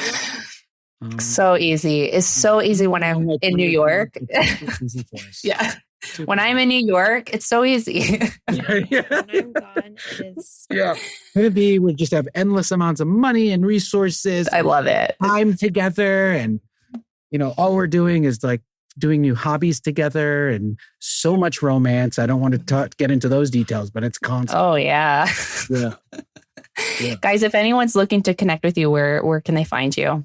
so easy. It's so easy when I'm in New York. Yeah. When I'm in New York, it's so easy. When I'm gone, it is. Yeah. Maybe we just have endless amounts of money and resources. I love it. Time together. And, all we're doing is like doing new hobbies together and so much romance. I don't want to get into those details, but it's constant. Oh, yeah. Yeah. Guys, if anyone's looking to connect with you, where can they find you?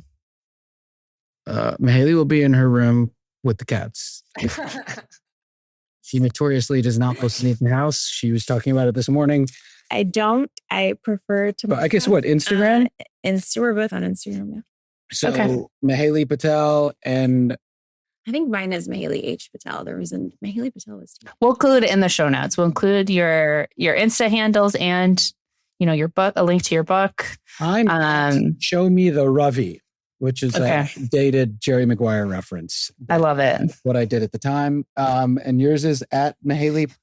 Mahaley will be in her room with the cats. She notoriously does not post anything in the house. She was talking about it this morning. I don't. I prefer to. But I guess what, Instagram? We're both on Instagram now. So Mahaley Patel, and I think mine is Mahaley H. Patel. There was Mahaley Patel was too. We'll include it in the show notes. We'll include your Insta handles and your book, a link to your book. Show Me the Ravi, which is a dated Jerry Maguire reference. I love it. What I did at the time. And yours is at Mahaley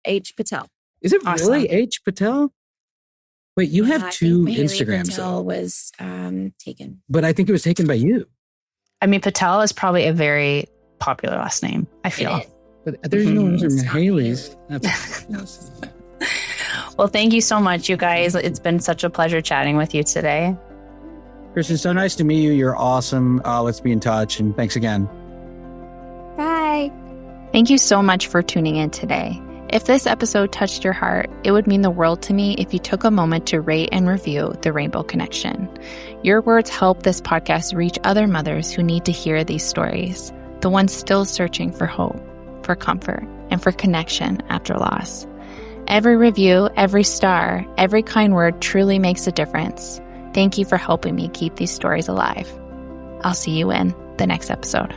H. Patel. Is it really H. Patel? Wait, you have 2 Instagrams. Patel was taken. But I think it was taken by you. I mean, Patel is probably a very popular last name, I feel. But there's no other Mahaley's. Well, thank you so much, you guys. It's been such a pleasure chatting with you today. Kristen, so nice to meet you. You're awesome. Let's be in touch. And thanks again. Bye. Thank you so much for tuning in today. If this episode touched your heart, it would mean the world to me if you took a moment to rate and review The Rainbow Connection. Your words help this podcast reach other mothers who need to hear these stories, the ones still searching for hope, for comfort, and for connection after loss. Every review, every star, every kind word truly makes a difference. Thank you for helping me keep these stories alive. I'll see you in the next episode.